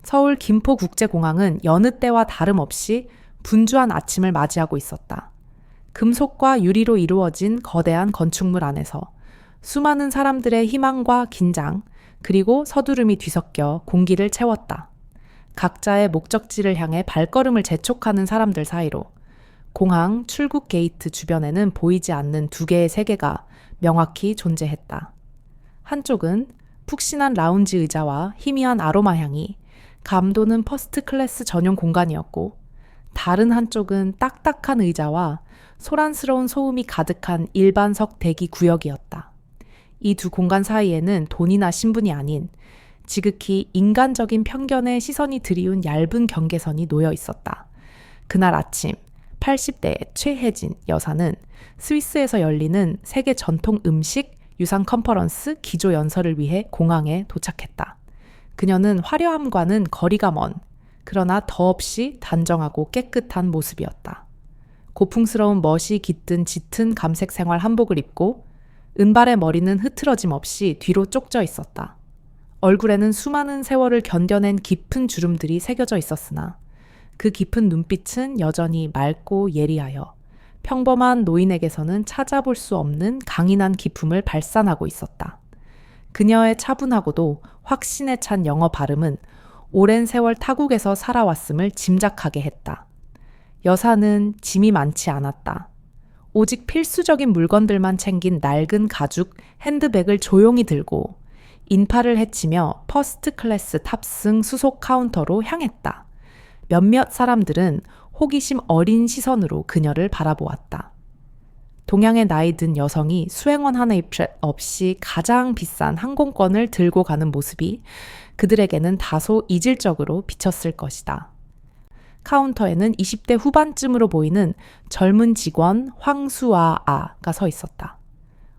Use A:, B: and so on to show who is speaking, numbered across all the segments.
A: 서울 김포국제공항은 여느 때와 다름없이 분주한 아침을 맞이하고 있었다. 금속과 유리로 이루어진 거대한 건축물 안에서 수많은 사람들의 희망과 긴장, 그리고 서두름이 뒤섞여 공기를 채웠다. 각자의 목적지를 향해 발걸음을 재촉하는 사람들 사이로 공항 출국 게이트 주변에는 보이지 않는 두 개의 세계가 명확히 존재했다. 한쪽은 푹신한 라운지 의자와 희미한 아로마 향이 감도는 퍼스트 클래스 전용 공간이었고, 다른 한쪽은 딱딱한 의자와 소란스러운 소음이 가득한 일반석 대기 구역이었다. 이 두 공간 사이에는 돈이나 신분이 아닌 지극히 인간적인 편견의 시선이 드리운 얇은 경계선이 놓여 있었다. 그날 아침 80대의 최혜진 여사는 스위스에서 열리는 세계 전통 음식 유산 컨퍼런스 기조 연설을 위해 공항에 도착했다. 그녀는 화려함과는 거리가 먼, 그러나 더없이 단정하고 깨끗한 모습이었다. 고풍스러운 멋이 깃든 짙은 감색 생활 한복을 입고 은발의 머리는 흐트러짐 없이 뒤로 쪽져 있었다. 얼굴에는 수많은 세월을 견뎌낸 깊은 주름들이 새겨져 있었으나 그 깊은 눈빛은 여전히 맑고 예리하여 평범한 노인에게서는 찾아볼 수 없는 강인한 기품을 발산하고 있었다. 그녀의 차분하고도 확신에 찬 영어 발음은 오랜 세월 타국에서 살아왔음을 짐작하게 했다. 여사는 짐이 많지 않았다. 오직 필수적인 물건들만 챙긴 낡은 가죽 핸드백을 조용히 들고 인파를 헤치며 퍼스트 클래스 탑승 수속 카운터로 향했다. 몇몇 사람들은 호기심 어린 시선으로 그녀를 바라보았다. 동양의 나이 든 여성이 수행원 하나 없이 가장 비싼 항공권을 들고 가는 모습이 그들에게는 다소 이질적으로 비쳤을 것이다. 카운터에는 20대 후반쯤으로 보이는 젊은 직원 황수아 아가 서 있었다.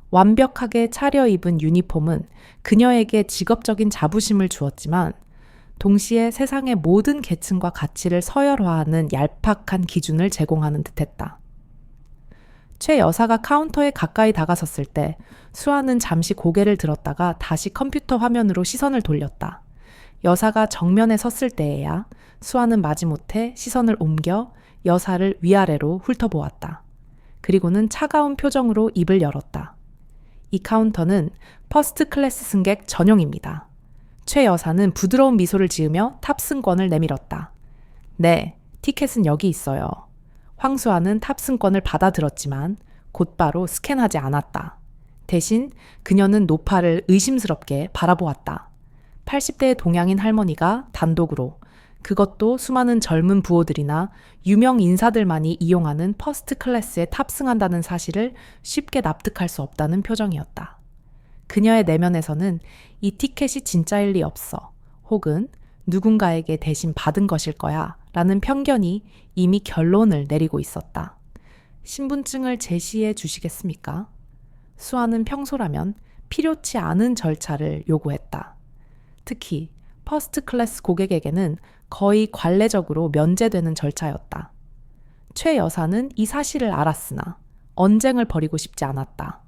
A: 완벽하게 차려입은 유니폼은 그녀에게 직업적인 자부심을 주었지만 동시에 세상의 모든 계층과 가치를 서열화하는 얄팍한 기준을 제공하는 듯했다. 최 여사가 카운터에 가까이 다가섰을 때 수아는 잠시 고개를 들었다가 다시 컴퓨터 화면으로 시선을 돌렸다. 여사가 정면에 섰을 때에야 수아는 마지못해 시선을 옮겨 여사를 위아래로 훑어보았다. 그리고는 차가운 표정으로 입을 열었다. 이 카운터는 퍼스트 클래스 승객 전용입니다. 최 여사는 부드러운 미소를 지으며 탑승권을 내밀었다. 네, 티켓은 여기 있어요. 황수아는 탑승권을 받아들었지만 곧바로 스캔하지 않았다. 대신 그녀는 노파를 의심스럽게 바라보았다. 80대의 동양인 할머니가 단독으로, 그것도 수많은 젊은 부호들이나 유명 인사들만이 이용하는 퍼스트 클래스에 탑승한다는 사실을 쉽게 납득할 수 없다는 표정이었다. 그녀의 내면에서는 이 티켓이 진짜일 리 없어, 혹은 누군가에게 대신 받은 것일 거야 라는 편견이 이미 결론을 내리고 있었다. 신분증을 제시해 주시겠습니까? 수아는 평소라면 필요치 않은 절차를 요구했다. 특히 퍼스트 클래스 고객에게는 거의 관례적으로 면제되는 절차였다. 최 여사는 이 사실을 알았으나 언쟁을 벌이고 싶지 않았다.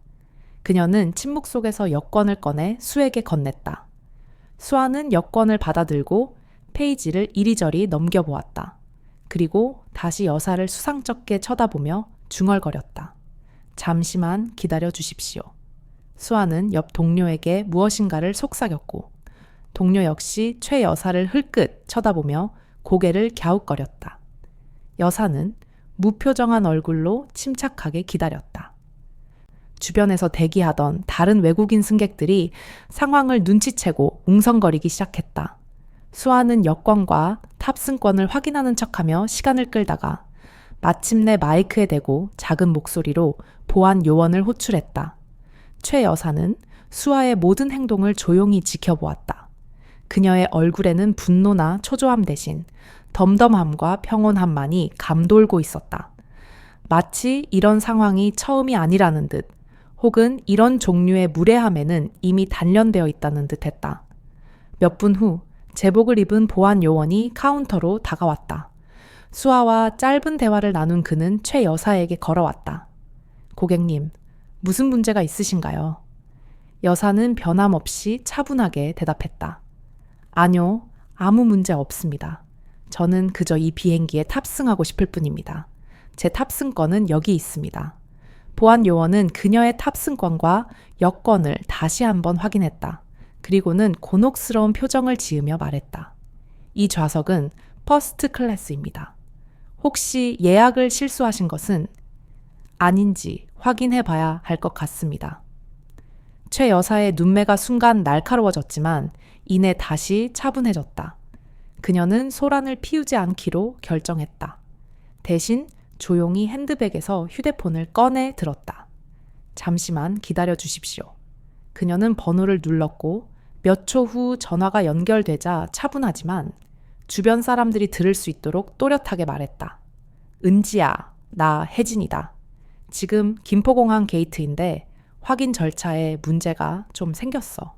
A: 그녀는 침묵 속에서 여권을 꺼내 수에게 건넸다. 수아는 여권을 받아들고 페이지를 이리저리 넘겨보았다. 그리고 다시 여사를 수상쩍게 쳐다보며 중얼거렸다. 잠시만 기다려 주십시오. 수아는 옆 동료에게 무엇인가를 속삭였고 동료 역시 최 여사를 흘끗 쳐다보며 고개를 갸웃거렸다. 여사는 무표정한 얼굴로 침착하게 기다렸다. 주변에서 대기하던 다른 외국인 승객들이 상황을 눈치채고 웅성거리기 시작했다. 수아는 여권과 탑승권을 확인하는 척하며 시간을 끌다가 마침내 마이크에 대고 작은 목소리로 보안 요원을 호출했다. 최 여사는 수아의 모든 행동을 조용히 지켜보았다. 그녀의 얼굴에는 분노나 초조함 대신 덤덤함과 평온함만이 감돌고 있었다. 마치 이런 상황이 처음이 아니라는 듯, 혹은 이런 종류의 무례함에는 이미 단련되어 있다는 듯했다. 몇 분 후 제복을 입은 보안 요원이 카운터로 다가왔다. 수아와 짧은 대화를 나눈 그는 최 여사에게 걸어왔다. 고객님, 무슨 문제가 있으신가요? 여사는 변함없이 차분하게 대답했다. 아니요, 아무 문제 없습니다. 저는 그저 이 비행기에 탑승하고 싶을 뿐입니다. 제 탑승권은 여기 있습니다. 보안 요원은 그녀의 탑승권과 여권을 다시 한번 확인했다. 그리고는 곤혹스러운 표정을 지으며 말했다. 이 좌석은 퍼스트 클래스입니다. 혹시 예약을 실수하신 것은 아닌지 확인해 봐야 할 것 같습니다. 최 여사의 눈매가 순간 날카로워졌지만 이내 다시 차분해졌다. 그녀는 소란을 피우지 않기로 결정했다. 대신 조용히 핸드백에서 휴대폰을 꺼내 들었다. 잠시만 기다려 주십시오. 그녀는 번호를 눌렀고 몇 초 후 전화가 연결되자 차분하지만 주변 사람들이 들을 수 있도록 또렷하게 말했다. 은지야, 나 혜진이다. 지금 김포공항 게이트인데 확인 절차에 문제가 좀 생겼어.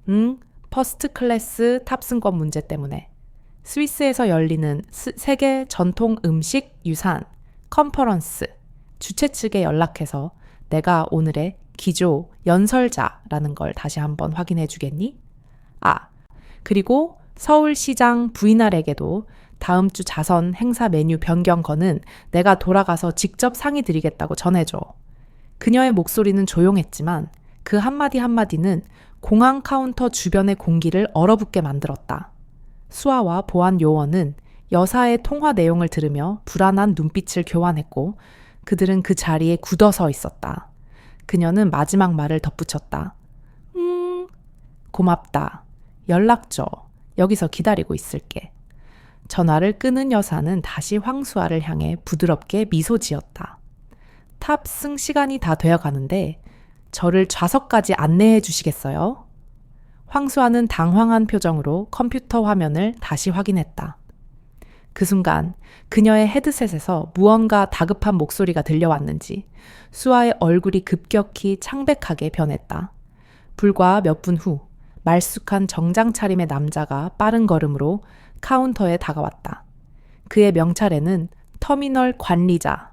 A: 응? 퍼스트 클래스 탑승권 문제 때문에. 스위스에서 열리는 세계 전통 음식 유산 컨퍼런스 주최 측에 연락해서 내가 오늘의 기조 연설자라는 걸 다시 한번 확인해 주겠니? 그리고 서울시장 부인할에게도 다음 주 자선 행사 메뉴 변경 건은 내가 돌아가서 직접 상의 드리겠다고 전해줘. 그녀의 목소리는 조용했지만 그 한마디 한마디는 공항 카운터 주변의 공기를 얼어붙게 만들었다. 수아와 보안 요원은 여사의 통화 내용을 들으며 불안한 눈빛을 교환했고 그들은 그 자리에 굳어서 있었다. 그녀는 마지막 말을 덧붙였다. 고맙다. 연락 줘. 여기서 기다리고 있을게. 전화를 끊은 여사는 다시 황수아를 향해 부드럽게 미소 지었다. 탑승 시간이 다 되어 가는데 저를 좌석까지 안내해 주시겠어요? 황수아는 당황한 표정으로 컴퓨터 화면을 다시 확인했다. 그 순간 그녀의 헤드셋에서 무언가 다급한 목소리가 들려왔는지 수아의 얼굴이 급격히 창백하게 변했다. 불과 몇 분 후 말쑥한 정장 차림의 남자가 빠른 걸음으로 카운터에 다가왔다. 그의 명찰에는 터미널 관리자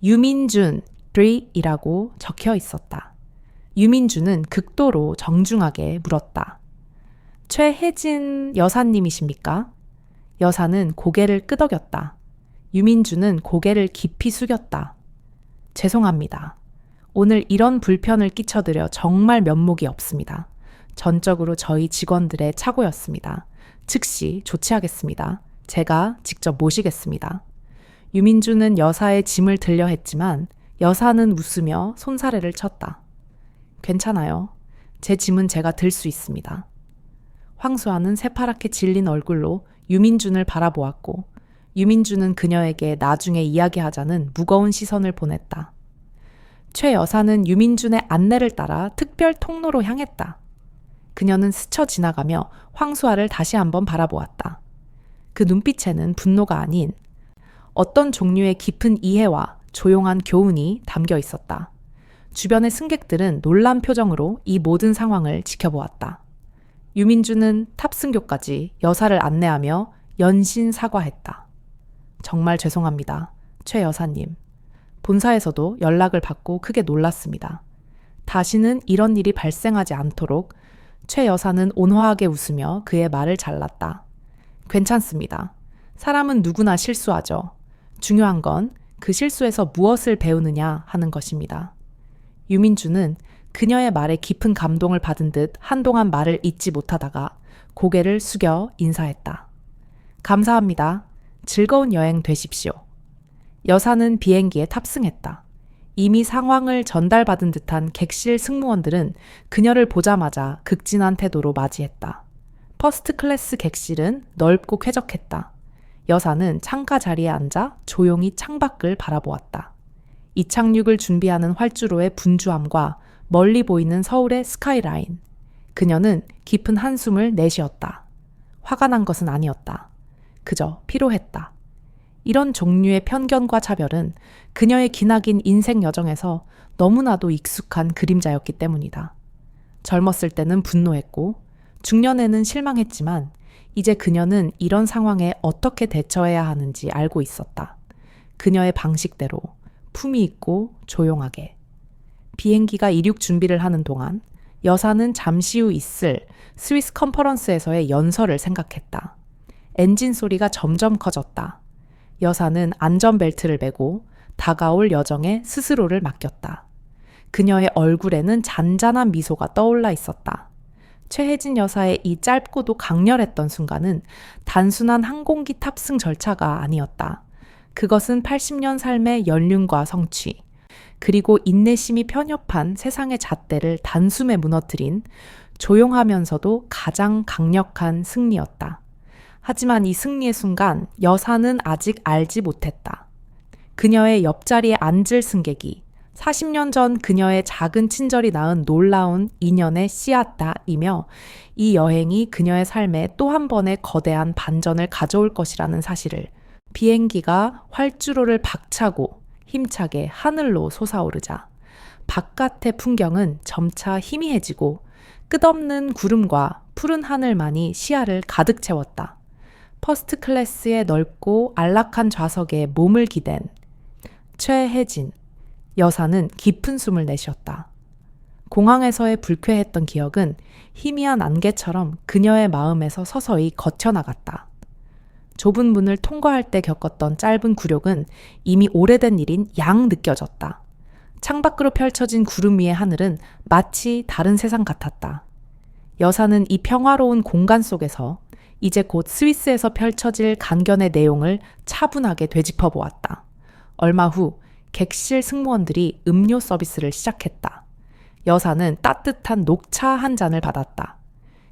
A: 유민준 3이라고 적혀 있었다. 유민준은 극도로 정중하게 물었다. 최혜진 여사님이십니까? 여사는 고개를 끄덕였다. 유민준은 고개를 깊이 숙였다. 죄송합니다. 오늘 이런 불편을 끼쳐드려 정말 면목이 없습니다. 전적으로 저희 직원들의 착오였습니다. 즉시 조치하겠습니다. 제가 직접 모시겠습니다. 유민준은 여사의 짐을 들려 했지만 여사는 웃으며 손사래를 쳤다. 괜찮아요. 제 짐은 제가 들 수 있습니다. 황수아는 새파랗게 질린 얼굴로 유민준을 바라보았고 유민준은 그녀에게 나중에 이야기하자는 무거운 시선을 보냈다. 최 여사는 유민준의 안내를 따라 특별 통로로 향했다. 그녀는 스쳐 지나가며 황수아를 다시 한번 바라보았다. 그 눈빛에는 분노가 아닌 어떤 종류의 깊은 이해와 조용한 교훈이 담겨 있었다. 주변의 승객들은 놀란 표정으로 이 모든 상황을 지켜보았다. 유민준은 탑승교까지 여사를 안내하며 연신 사과했다. 정말 죄송합니다. 최 여사님. 본사에서도 연락을 받고 크게 놀랐습니다. 다시는 이런 일이 발생하지 않도록 최 여사는 온화하게 웃으며 그의 말을 잘랐다. 괜찮습니다. 사람은 누구나 실수하죠. 중요한 건 그 실수에서 무엇을 배우느냐 하는 것입니다. 유민준은 그녀의 말에 깊은 감동을 받은 듯 한동안 말을 잇지 못하다가 고개를 숙여 인사했다. 감사합니다. 즐거운 여행 되십시오. 여사는 비행기에 탑승했다. 이미 상황을 전달받은 듯한 객실 승무원들은 그녀를 보자마자 극진한 태도로 맞이했다. 퍼스트 클래스 객실은 넓고 쾌적했다. 여사는 창가 자리에 앉아 조용히 창밖을 바라보았다. 이착륙을 준비하는 활주로의 분주함과 멀리 보이는 서울의 스카이라인. 그녀는 깊은 한숨을 내쉬었다. 화가 난 것은 아니었다. 그저 피로했다. 이런 종류의 편견과 차별은 그녀의 기나긴 인생 여정에서 너무나도 익숙한 그림자였기 때문이다. 젊었을 때는 분노했고 중년에는 실망했지만 이제 그녀는 이런 상황에 어떻게 대처해야 하는지 알고 있었다. 그녀의 방식대로 품위 있고 조용하게. 비행기가 이륙 준비를 하는 동안 여사는 잠시 후 있을 스위스 컨퍼런스에서의 연설을 생각했다. 엔진 소리가 점점 커졌다. 여사는 안전벨트를 매고 다가올 여정에 스스로를 맡겼다. 그녀의 얼굴에는 잔잔한 미소가 떠올라 있었다. 최혜진 여사의 이 짧고도 강렬했던 순간은 단순한 항공기 탑승 절차가 아니었다. 그것은 80년 삶의 연륜과 성취, 그리고 인내심이 편협한 세상의 잣대를 단숨에 무너뜨린 조용하면서도 가장 강력한 승리였다. 하지만 이 승리의 순간 여사는 아직 알지 못했다. 그녀의 옆자리에 앉을 승객이 40년 전 그녀의 작은 친절이 낳은 놀라운 인연의 씨앗다이며 이 여행이 그녀의 삶에 또 한 번의 거대한 반전을 가져올 것이라는 사실을 비행기가 활주로를 박차고 힘차게 하늘로 솟아오르자 바깥의 풍경은 점차 희미해지고 끝없는 구름과 푸른 하늘만이 시야를 가득 채웠다. 퍼스트 클래스의 넓고 안락한 좌석에 몸을 기댄 최혜진 여사는 깊은 숨을 내쉬었다. 공항에서의 불쾌했던 기억은 희미한 안개처럼 그녀의 마음에서 서서히 거쳐나갔다. 좁은 문을 통과할 때 겪었던 짧은 굴욕은 이미 오래된 일인 양 느껴졌다. 창밖으로 펼쳐진 구름 위의 하늘은 마치 다른 세상 같았다. 여사는 이 평화로운 공간 속에서 이제 곧 스위스에서 펼쳐질 강견의 내용을 차분하게 되짚어 보았다. 얼마 후 객실 승무원들이 음료 서비스를 시작했다. 여사는 따뜻한 녹차 한 잔을 받았다.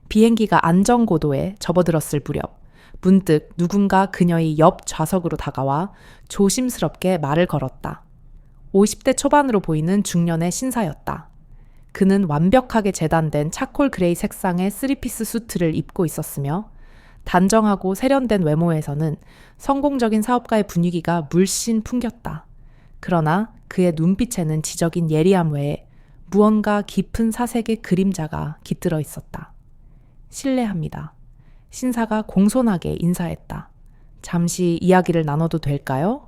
A: 비행기가 안전고도에 접어들었을 무렵 문득 누군가 그녀의 옆 좌석으로 다가와 조심스럽게 말을 걸었다. 50대 초반으로 보이는 중년의 신사였다. 그는 완벽하게 재단된 차콜 그레이 색상의 쓰리피스 수트를 입고 있었으며 단정하고 세련된 외모에서는 성공적인 사업가의 분위기가 물씬 풍겼다. 그러나 그의 눈빛에는 지적인 예리함 외에 무언가 깊은 사색의 그림자가 깃들어 있었다. 실례합니다. 신사가 공손하게 인사했다. 잠시 이야기를 나눠도 될까요?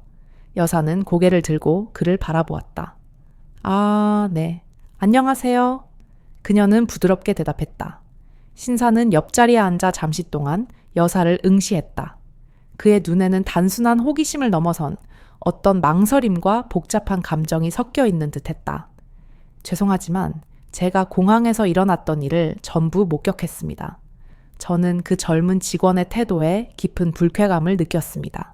A: 여사는 고개를 들고 그를 바라보았다. 아, 네. 안녕하세요. 그녀는 부드럽게 대답했다. 신사는 옆자리에 앉아 잠시 동안 여사를 응시했다. 그의 눈에는 단순한 호기심을 넘어선 어떤 망설임과 복잡한 감정이 섞여 있는 듯했다. 죄송하지만 제가 공항에서 일어났던 일을 전부 목격했습니다. 저는 그 젊은 직원의 태도에 깊은 불쾌감을 느꼈습니다.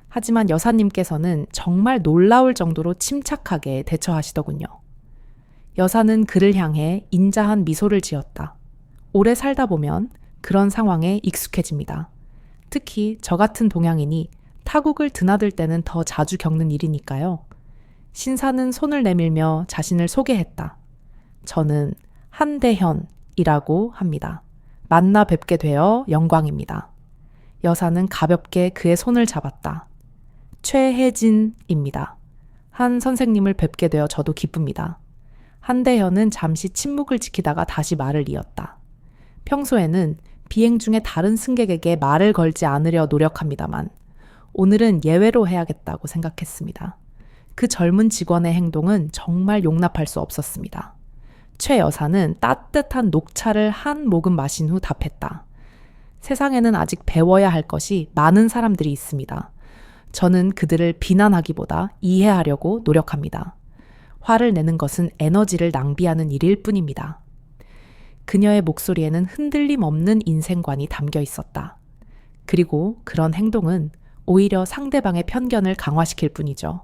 A: 하지만 여사님께서는 정말 놀라울 정도로 침착하게 대처하시더군요. 여사는 그를 향해 인자한 미소를 지었다. 오래 살다 보면 그런 상황에 익숙해집니다. 특히 저 같은 동양인이 타국을 드나들 때는 더 자주 겪는 일이니까요. 신사는 손을 내밀며 자신을 소개했다. 저는 한대현이라고 합니다. 만나 뵙게 되어 영광입니다. 여사는 가볍게 그의 손을 잡았다. 최혜진입니다. 한 선생님을 뵙게 되어 저도 기쁩니다. 한대현은 잠시 침묵을 지키다가 다시 말을 이었다. 평소에는 비행 중에 다른 승객에게 말을 걸지 않으려 노력합니다만 오늘은 예외로 해야겠다고 생각했습니다. 그 젊은 직원의 행동은 정말 용납할 수 없었습니다. 최 여사는 따뜻한 녹차를 한 모금 마신 후 답했다. 세상에는 아직 배워야 할 것이 많은 사람들이 있습니다. 저는 그들을 비난하기보다 이해하려고 노력합니다. 화를 내는 것은 에너지를 낭비하는 일일 뿐입니다. 그녀의 목소리에는 흔들림 없는 인생관이 담겨 있었다. 그리고 그런 행동은 오히려 상대방의 편견을 강화시킬 뿐이죠.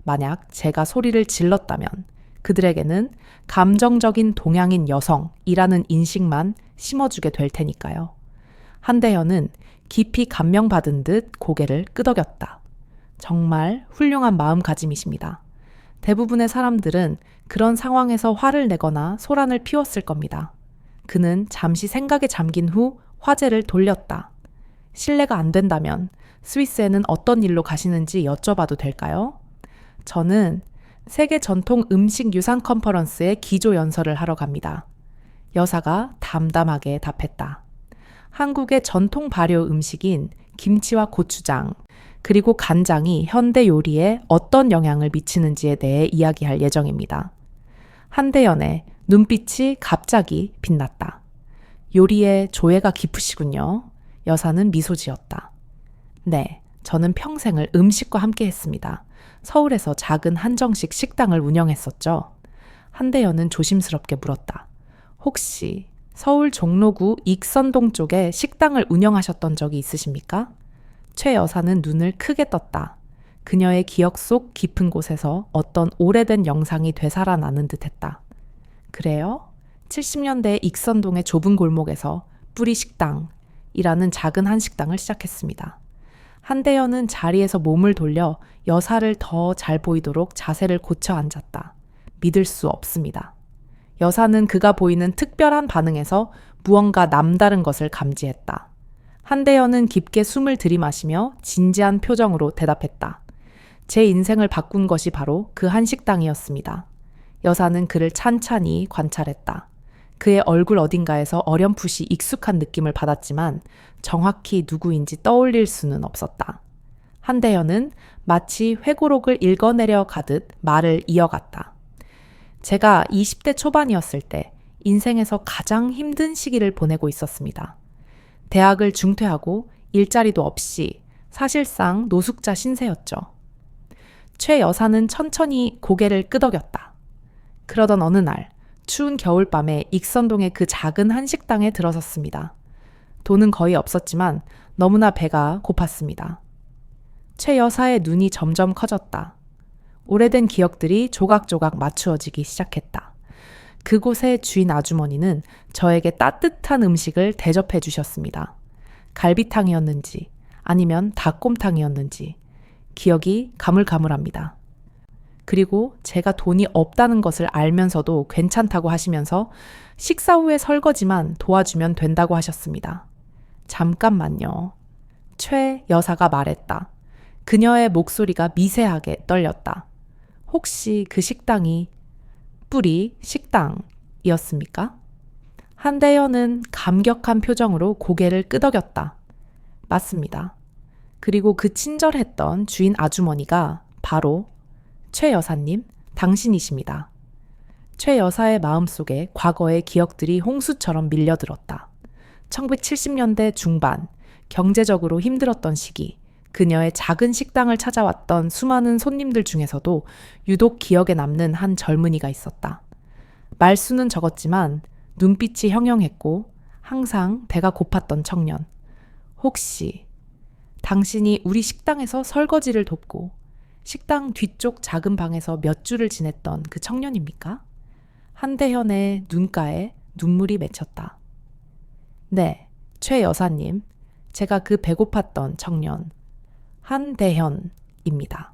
A: 만약 제가 소리를 질렀다면 그들에게는 감정적인 동양인 여성이라는 인식만 심어주게 될 테니까요. 한대현은 깊이 감명받은 듯 고개를 끄덕였다. 정말 훌륭한 마음가짐이십니다. 대부분의 사람들은 그런 상황에서 화를 내거나 소란을 피웠을 겁니다. 그는 잠시 생각에 잠긴 후 화제를 돌렸다. 실례가 안 된다면 스위스에는 어떤 일로 가시는지 여쭤봐도 될까요? 저는 세계 전통 음식 유산 컨퍼런스에 기조 연설을 하러 갑니다. 여사가 담담하게 답했다. 한국의 전통 발효 음식인 김치와 고추장, 그리고 간장이 현대 요리에 어떤 영향을 미치는지에 대해 이야기할 예정입니다. 한대연의 눈빛이 갑자기 빛났다. 요리에 조예가 깊으시군요. 여사는 미소 지었다. 네, 저는 평생을 음식과 함께 했습니다. 서울에서 작은 한정식 식당을 운영했었죠. 한대현은 조심스럽게 물었다. 혹시 서울 종로구 익선동 쪽에 식당을 운영하셨던 적이 있으십니까? 최 여사는 눈을 크게 떴다. 그녀의 기억 속 깊은 곳에서 어떤 오래된 영상이 되살아나는 듯했다. 그래요? 70년대 익선동의 좁은 골목에서 뿌리식당이라는 작은 한식당을 시작했습니다. 한대현은 자리에서 몸을 돌려 여사를 더 잘 보이도록 자세를 고쳐 앉았다. 믿을 수 없습니다. 여사는 그가 보이는 특별한 반응에서 무언가 남다른 것을 감지했다. 한대현은 깊게 숨을 들이마시며 진지한 표정으로 대답했다. 제 인생을 바꾼 것이 바로 그 한식당이었습니다. 여사는 그를 찬찬히 관찰했다. 그의 얼굴 어딘가에서 어렴풋이 익숙한 느낌을 받았지만 정확히 누구인지 떠올릴 수는 없었다. 한대현은 마치 회고록을 읽어내려 가듯 말을 이어갔다. 제가 20대 초반이었을 때 인생에서 가장 힘든 시기를 보내고 있었습니다. 대학을 중퇴하고 일자리도 없이 사실상 노숙자 신세였죠. 최 여사는 천천히 고개를 끄덕였다. 그러던 어느 날 추운 겨울밤에 익선동의 그 작은 한식당에 들어섰습니다. 돈은 거의 없었지만 너무나 배가 고팠습니다. 최 여사의 눈이 점점 커졌다. 오래된 기억들이 조각조각 맞추어지기 시작했다. 그곳의 주인 아주머니는 저에게 따뜻한 음식을 대접해 주셨습니다. 갈비탕이었는지 아니면 닭곰탕이었는지 기억이 가물가물합니다. 그리고 제가 돈이 없다는 것을 알면서도 괜찮다고 하시면서 식사 후에 설거지만 도와주면 된다고 하셨습니다. 잠깐만요. 최 여사가 말했다. 그녀의 목소리가 미세하게 떨렸다. 혹시 그 식당이 뿌리 식당이었습니까? 한대현은 감격한 표정으로 고개를 끄덕였다. 맞습니다. 그리고 그 친절했던 주인 아주머니가 바로 최 여사님, 당신이십니다. 최 여사의 마음속에 과거의 기억들이 홍수처럼 밀려들었다. 1970년대 중반, 경제적으로 힘들었던 시기, 그녀의 작은 식당을 찾아왔던 수많은 손님들 중에서도 유독 기억에 남는 한 젊은이가 있었다. 말수는 적었지만 눈빛이 형형했고 항상 배가 고팠던 청년. 혹시 당신이 우리 식당에서 설거지를 돕고 식당 뒤쪽 작은 방에서 몇 주를 지냈던 그 청년입니까? 한대현의 눈가에 눈물이 맺혔다. 네, 최 여사님, 제가 그 배고팠던 청년 한대현입니다.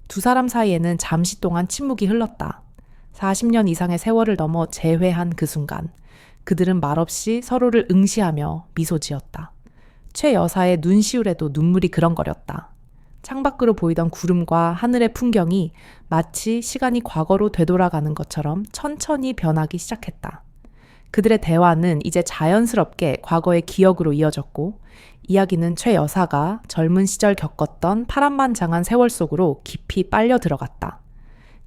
A: 두 사람 사이에는 잠시 동안 침묵이 흘렀다. 40년 이상의 세월을 넘어 재회한 그 순간 그들은 말없이 서로를 응시하며 미소 지었다. 최 여사의 눈시울에도 눈물이 그렁거렸다. 창밖으로 보이던 구름과 하늘의 풍경이 마치 시간이 과거로 되돌아가는 것처럼 천천히 변하기 시작했다. 그들의 대화는 이제 자연스럽게 과거의 기억으로 이어졌고 이야기는 최 여사가 젊은 시절 겪었던 파란만장한 세월 속으로 깊이 빨려 들어갔다.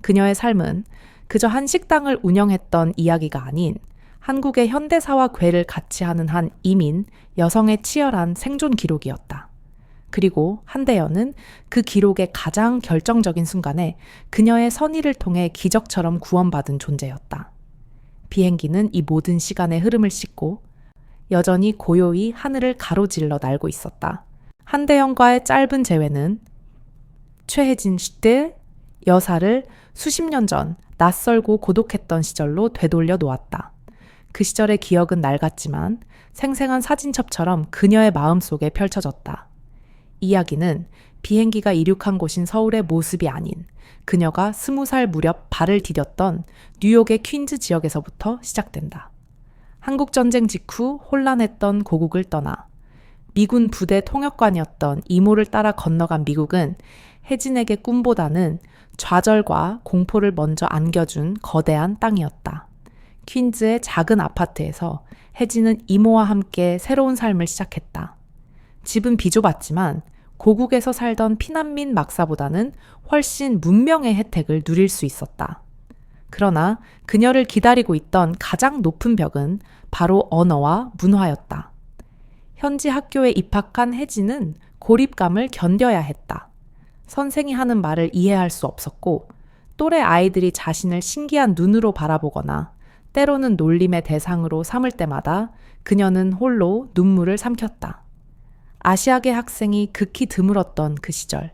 A: 그녀의 삶은 그저 한 식당을 운영했던 이야기가 아닌 한국의 현대사와 궤를 같이 하는 한 이민, 여성의 치열한 생존 기록이었다. 그리고 한대현은 그 기록의 가장 결정적인 순간에 그녀의 선의를 통해 기적처럼 구원받은 존재였다. 비행기는 이 모든 시간의 흐름을 싣고 여전히 고요히 하늘을 가로질러 날고 있었다. 한대현과의 짧은 재회는 최혜진 시대 여사를 수십 년 전 낯설고 고독했던 시절로 되돌려 놓았다. 그 시절의 기억은 낡았지만 생생한 사진첩처럼 그녀의 마음속에 펼쳐졌다. 이야기는 비행기가 이륙한 곳인 서울의 모습이 아닌 그녀가 20살 무렵 발을 디뎠던 뉴욕의 퀸즈 지역에서부터 시작된다. 한국전쟁 직후 혼란했던 고국을 떠나 미군 부대 통역관이었던 이모를 따라 건너간 미국은 혜진에게 꿈보다는 좌절과 공포를 먼저 안겨준 거대한 땅이었다. 퀸즈의 작은 아파트에서 혜진은 이모와 함께 새로운 삶을 시작했다. 집은 비좁았지만 고국에서 살던 피난민 막사보다는 훨씬 문명의 혜택을 누릴 수 있었다. 그러나 그녀를 기다리고 있던 가장 높은 벽은 바로 언어와 문화였다. 현지 학교에 입학한 혜진은 고립감을 견뎌야 했다. 선생이 하는 말을 이해할 수 없었고 또래 아이들이 자신을 신기한 눈으로 바라보거나 때로는 놀림의 대상으로 삼을 때마다 그녀는 홀로 눈물을 삼켰다. 아시아계 학생이 극히 드물었던 그 시절,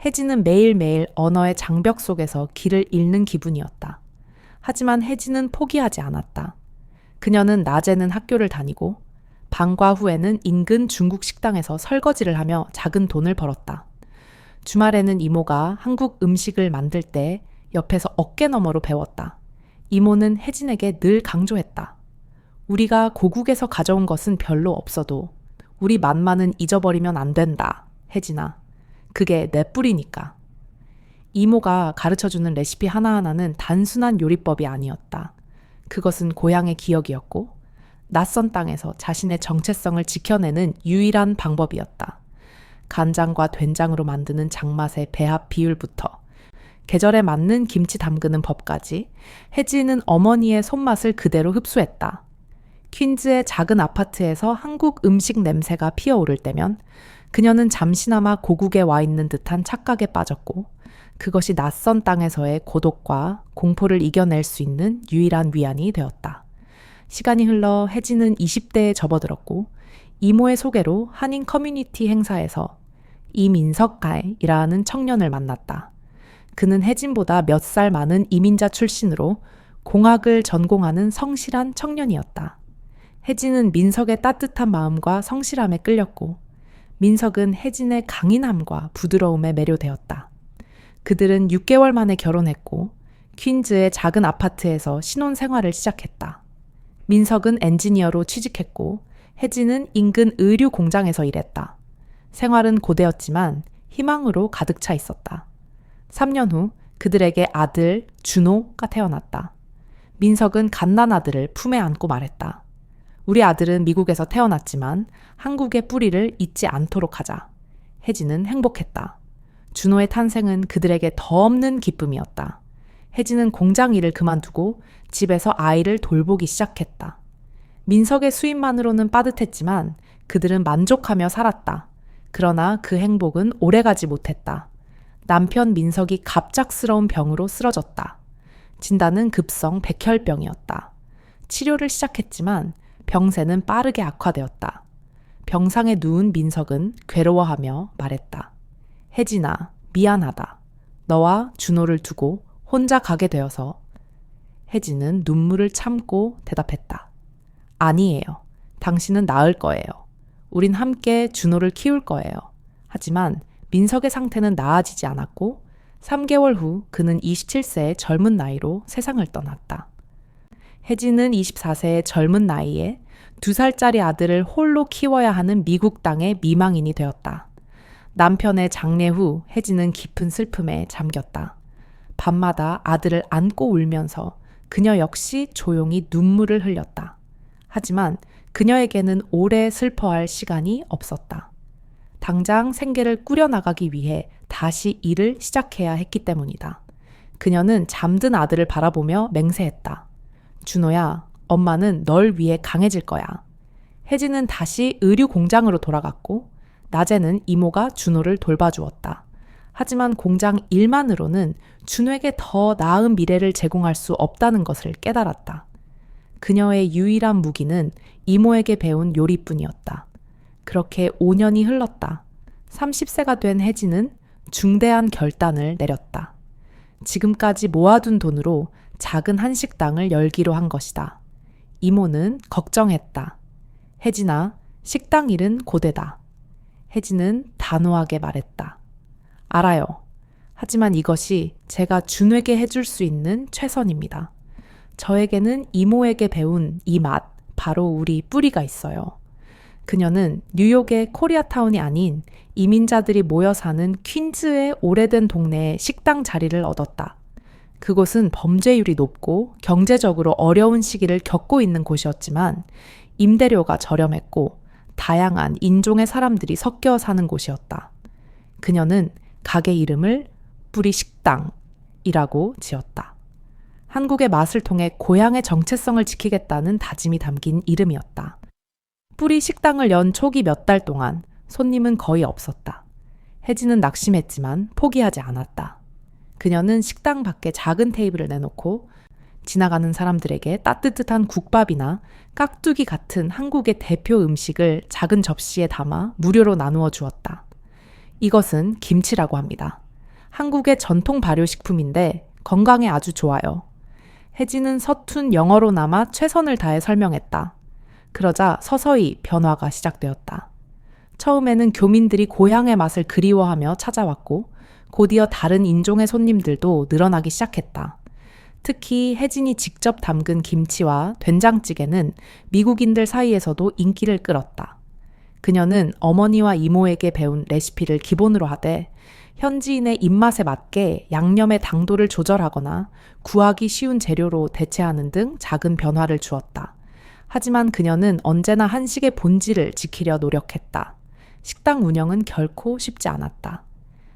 A: 혜진은 매일매일 언어의 장벽 속에서 길을 잃는 기분이었다. 하지만 혜진은 포기하지 않았다. 그녀는 낮에는 학교를 다니고 방과 후에는 인근 중국 식당에서 설거지를 하며 작은 돈을 벌었다. 주말에는 이모가 한국 음식을 만들 때 옆에서 어깨너머로 배웠다. 이모는 혜진에게 늘 강조했다. 우리가 고국에서 가져온 것은 별로 없어도 우리 맛만은 잊어버리면 안 된다, 혜진아. 그게 내 뿌리니까. 이모가 가르쳐주는 레시피 하나하나는 단순한 요리법이 아니었다. 그것은 고향의 기억이었고 낯선 땅에서 자신의 정체성을 지켜내는 유일한 방법이었다. 간장과 된장으로 만드는 장맛의 배합 비율부터 계절에 맞는 김치 담그는 법까지 혜진은 어머니의 손맛을 그대로 흡수했다. 퀸즈의 작은 아파트에서 한국 음식 냄새가 피어오를 때면 그녀는 잠시나마 고국에 와 있는 듯한 착각에 빠졌고 그것이 낯선 땅에서의 고독과 공포를 이겨낼 수 있는 유일한 위안이 되었다. 시간이 흘러 혜진은 20대에 접어들었고 이모의 소개로 한인 커뮤니티 행사에서 이민석가이라는 청년을 만났다. 그는 혜진보다 몇 살 많은 이민자 출신으로 공학을 전공하는 성실한 청년이었다. 혜진은 민석의 따뜻한 마음과 성실함에 끌렸고 민석은 혜진의 강인함과 부드러움에 매료되었다. 그들은 6개월 만에 결혼했고 퀸즈의 작은 아파트에서 신혼 생활을 시작했다. 민석은 엔지니어로 취직했고 혜진은 인근 의류 공장에서 일했다. 생활은 고되었지만 희망으로 가득 차 있었다. 3년 후 그들에게 아들 준호가 태어났다. 민석은 갓난 아들을 품에 안고 말했다. 우리 아들은 미국에서 태어났지만 한국의 뿌리를 잊지 않도록 하자. 혜진은 행복했다. 준호의 탄생은 그들에게 더 없는 기쁨이었다. 혜진은 공장 일을 그만두고 집에서 아이를 돌보기 시작했다. 민석의 수입만으로는 빠듯했지만 그들은 만족하며 살았다. 그러나 그 행복은 오래가지 못했다. 남편 민석이 갑작스러운 병으로 쓰러졌다. 진단은 급성 백혈병이었다. 치료를 시작했지만 병세는 빠르게 악화되었다. 병상에 누운 민석은 괴로워하며 말했다. 혜진아, 미안하다. 너와 준호를 두고 혼자 가게 되어서. 혜진은 눈물을 참고 대답했다. 아니에요. 당신은 나을 거예요. 우린 함께 준호를 키울 거예요. 하지만 민석의 상태는 나아지지 않았고 3개월 후 그는 27세의 젊은 나이로 세상을 떠났다. 혜진은 24세의 젊은 나이에 2살짜리 아들을 홀로 키워야 하는 미국 땅의 미망인이 되었다. 남편의 장례 후 혜진은 깊은 슬픔에 잠겼다. 밤마다 아들을 안고 울면서 그녀 역시 조용히 눈물을 흘렸다. 하지만 그녀에게는 오래 슬퍼할 시간이 없었다. 당장 생계를 꾸려나가기 위해 다시 일을 시작해야 했기 때문이다. 그녀는 잠든 아들을 바라보며 맹세했다. 준호야, 엄마는 널 위해 강해질 거야. 혜진은 다시 의류 공장으로 돌아갔고 낮에는 이모가 준호를 돌봐주었다. 하지만 공장 일만으로는 준호에게 더 나은 미래를 제공할 수 없다는 것을 깨달았다. 그녀의 유일한 무기는 이모에게 배운 요리뿐이었다. 그렇게 5년이 흘렀다. 30세가 된 혜진은 중대한 결단을 내렸다. 지금까지 모아둔 돈으로 작은 한식당을 열기로 한 것이다. 이모는 걱정했다. 혜진아, 식당 일은 고되다. 혜진은 단호하게 말했다. 알아요. 하지만 이것이 제가 준에게 해줄 수 있는 최선입니다. 저에게는 이모에게 배운 이 맛, 바로 우리 뿌리가 있어요. 그녀는 뉴욕의 코리아타운이 아닌 이민자들이 모여 사는 퀸즈의 오래된 동네에 식당 자리를 얻었다. 그곳은 범죄율이 높고 경제적으로 어려운 시기를 겪고 있는 곳이었지만 임대료가 저렴했고 다양한 인종의 사람들이 섞여 사는 곳이었다. 그녀는 가게 이름을 뿌리 식당이라고 지었다. 한국의 맛을 통해 고향의 정체성을 지키겠다는 다짐이 담긴 이름이었다. 뿌리 식당을 연 초기 몇 달 동안 손님은 거의 없었다. 혜진은 낙심했지만 포기하지 않았다. 그녀는 식당 밖에 작은 테이블을 내놓고 지나가는 사람들에게 따뜻한 국밥이나 깍두기 같은 한국의 대표 음식을 작은 접시에 담아 무료로 나누어 주었다. 이것은 김치라고 합니다. 한국의 전통 발효식품인데 건강에 아주 좋아요. 혜진은 서툰 영어로나마 최선을 다해 설명했다. 그러자 서서히 변화가 시작되었다. 처음에는 교민들이 고향의 맛을 그리워하며 찾아왔고 곧이어 다른 인종의 손님들도 늘어나기 시작했다. 특히 혜진이 직접 담근 김치와 된장찌개는 미국인들 사이에서도 인기를 끌었다. 그녀는 어머니와 이모에게 배운 레시피를 기본으로 하되 현지인의 입맛에 맞게 양념의 당도를 조절하거나 구하기 쉬운 재료로 대체하는 등 작은 변화를 주었다. 하지만 그녀는 언제나 한식의 본질을 지키려 노력했다. 식당 운영은 결코 쉽지 않았다.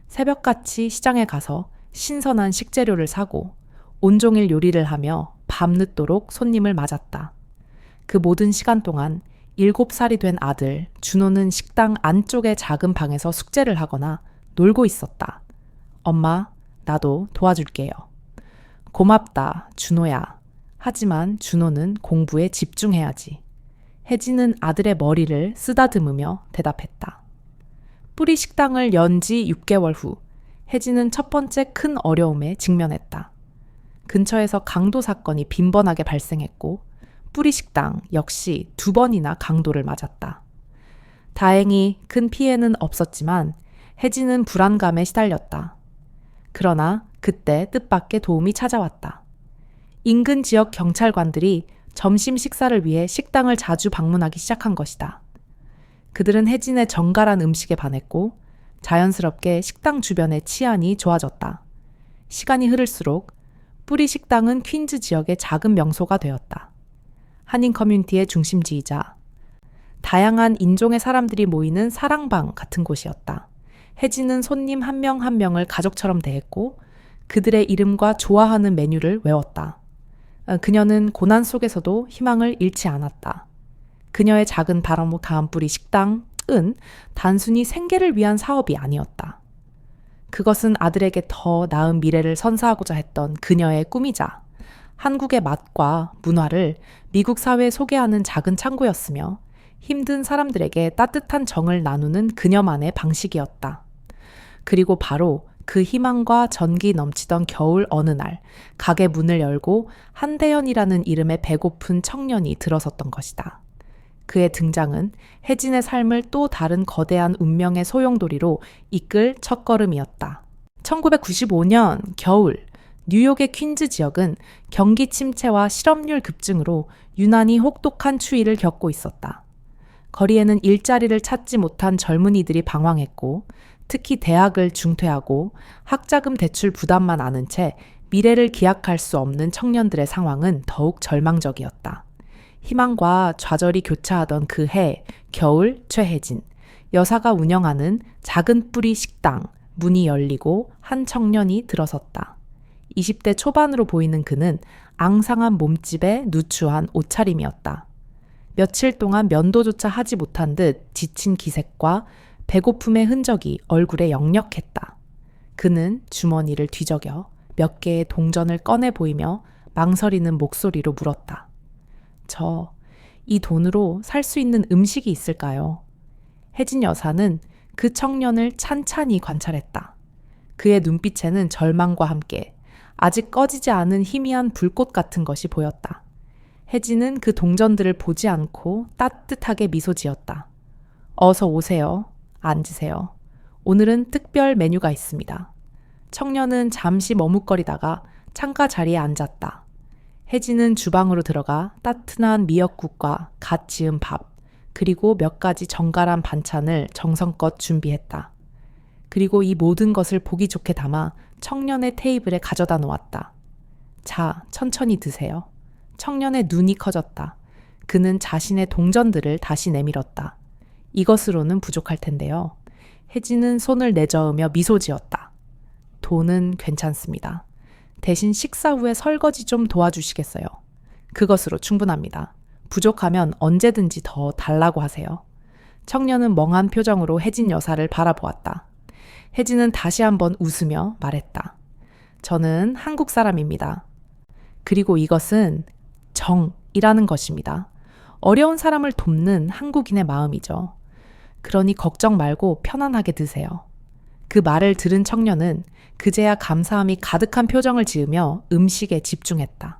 A: 새벽같이 시장에 가서 신선한 식재료를 사고 온종일 요리를 하며 밤늦도록 손님을 맞았다. 그 모든 시간 동안 7살이 된 아들 준호는 식당 안쪽의 작은 방에서 숙제를 하거나 놀고 있었다. 엄마, 나도 도와줄게요. 고맙다, 준호야. 하지만 준호는 공부에 집중해야지. 혜진은 아들의 머리를 쓰다듬으며 대답했다. 뿌리 식당을 연 지 6개월 후 혜진은 첫 번째 큰 어려움에 직면했다. 근처에서 강도 사건이 빈번하게 발생했고 뿌리 식당 역시 2번이나 강도를 맞았다. 다행히 큰 피해는 없었지만 혜진은 불안감에 시달렸다. 그러나 그때 뜻밖의 도움이 찾아왔다. 인근 지역 경찰관들이 점심 식사를 위해 식당을 자주 방문하기 시작한 것이다. 그들은 혜진의 정갈한 음식에 반했고 자연스럽게 식당 주변의 치안이 좋아졌다. 시간이 흐를수록 뿌리 식당은 퀸즈 지역의 작은 명소가 되었다. 한인 커뮤니티의 중심지이자 다양한 인종의 사람들이 모이는 사랑방 같은 곳이었다. 혜진은 손님 한 명 한 명을 가족처럼 대했고 그들의 이름과 좋아하는 메뉴를 외웠다. 그녀는 고난 속에서도 희망을 잃지 않았다. 그녀의 작은 바람목 다음 뿌리 식당은 단순히 생계를 위한 사업이 아니었다. 그것은 아들에게 더 나은 미래를 선사하고자 했던 그녀의 꿈이자 한국의 맛과 문화를 미국 사회에 소개하는 작은 창구였으며 힘든 사람들에게 따뜻한 정을 나누는 그녀만의 방식이었다. 그리고 바로 그 희망과 전기 넘치던 겨울 어느 날 가게 문을 열고 한대현이라는 이름의 배고픈 청년이 들어섰던 것이다. 그의 등장은 혜진의 삶을 또 다른 거대한 운명의 소용돌이로 이끌 첫걸음이었다. 1995년 겨울 뉴욕의 퀸즈 지역은 경기 침체와 실업률 급증으로 유난히 혹독한 추위를 겪고 있었다. 거리에는 일자리를 찾지 못한 젊은이들이 방황했고 특히 대학을 중퇴하고 학자금 대출 부담만 아는 채 미래를 기약할 수 없는 청년들의 상황은 더욱 절망적이었다. 희망과 좌절이 교차하던 그 해, 겨울 최혜진, 여사가 운영하는 작은 뿌리 식당 문이 열리고 한 청년이 들어섰다. 20대 초반으로 보이는 그는 앙상한 몸집에 누추한 옷차림이었다. 며칠 동안 면도조차 하지 못한 듯 지친 기색과 배고픔의 흔적이 얼굴에 역력했다. 그는 주머니를 뒤적여 몇 개의 동전을 꺼내 보이며 망설이는 목소리로 물었다. 이 돈으로 살 수 있는 음식이 있을까요? 혜진 여사는 그 청년을 찬찬히 관찰했다. 그의 눈빛에는 절망과 함께 아직 꺼지지 않은 희미한 불꽃 같은 것이 보였다. 혜진은 그 동전들을 보지 않고 따뜻하게 미소 지었다. 어서 오세요. 앉으세요. 오늘은 특별 메뉴가 있습니다. 청년은 잠시 머뭇거리다가 창가 자리에 앉았다. 혜진은 주방으로 들어가 따뜻한 미역국과 갓 지은 밥, 그리고 몇 가지 정갈한 반찬을 정성껏 준비했다. 그리고 이 모든 것을 보기 좋게 담아 청년의 테이블에 가져다 놓았다. 자, 천천히 드세요. 청년의 눈이 커졌다. 그는 자신의 동전들을 다시 내밀었다. 이것으로는 부족할 텐데요. 혜진은 손을 내저으며 미소 지었다. 돈은 괜찮습니다. 대신 식사 후에 설거지 좀 도와주시겠어요? 그것으로 충분합니다. 부족하면 언제든지 더 달라고 하세요. 청년은 멍한 표정으로 혜진 여사를 바라보았다. 혜진은 다시 한번 웃으며 말했다. 저는 한국 사람입니다. 그리고 이것은 정이라는 것입니다. 어려운 사람을 돕는 한국인의 마음이죠. 그러니 걱정 말고 편안하게 드세요. 그 말을 들은 청년은 그제야 감사함이 가득한 표정을 지으며 음식에 집중했다.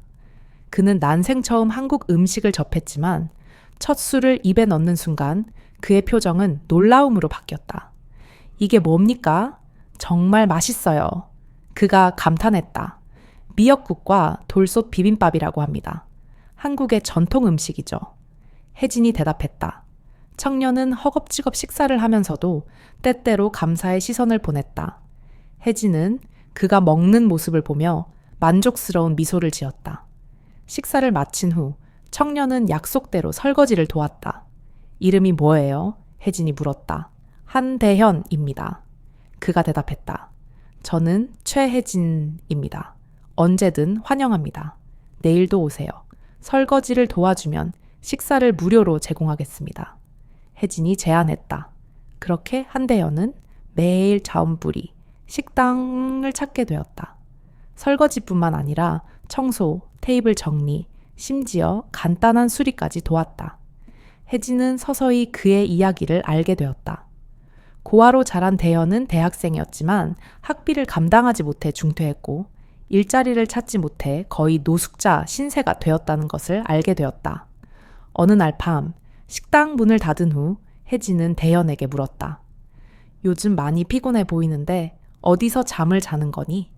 A: 그는 난생 처음 한국 음식을 접했지만 첫 술을 입에 넣는 순간 그의 표정은 놀라움으로 바뀌었다. 이게 뭡니까? 정말 맛있어요. 그가 감탄했다. 미역국과 돌솥 비빔밥이라고 합니다. 한국의 전통 음식이죠. 혜진이 대답했다. 청년은 허겁지겁 식사를 하면서도 때때로 감사의 시선을 보냈다. 혜진은 그가 먹는 모습을 보며 만족스러운 미소를 지었다. 식사를 마친 후 청년은 약속대로 설거지를 도왔다. 이름이 뭐예요? 혜진이 물었다. 한대현입니다. 그가 대답했다. 저는 최혜진입니다. 언제든 환영합니다. 내일도 오세요. 설거지를 도와주면 식사를 무료로 제공하겠습니다. 혜진이 제안했다. 그렇게 한대현은 매일 자원부리, 식당을 찾게 되었다. 설거지뿐만 아니라 청소, 테이블 정리, 심지어 간단한 수리까지 도왔다. 혜진은 서서히 그의 이야기를 알게 되었다. 고아로 자란 대현은 대학생이었지만 학비를 감당하지 못해 중퇴했고 일자리를 찾지 못해 거의 노숙자 신세가 되었다는 것을 알게 되었다. 어느 날 밤 식당 문을 닫은 후 혜진은 대현에게 물었다. 요즘 많이 피곤해 보이는데 어디서 잠을 자는 거니?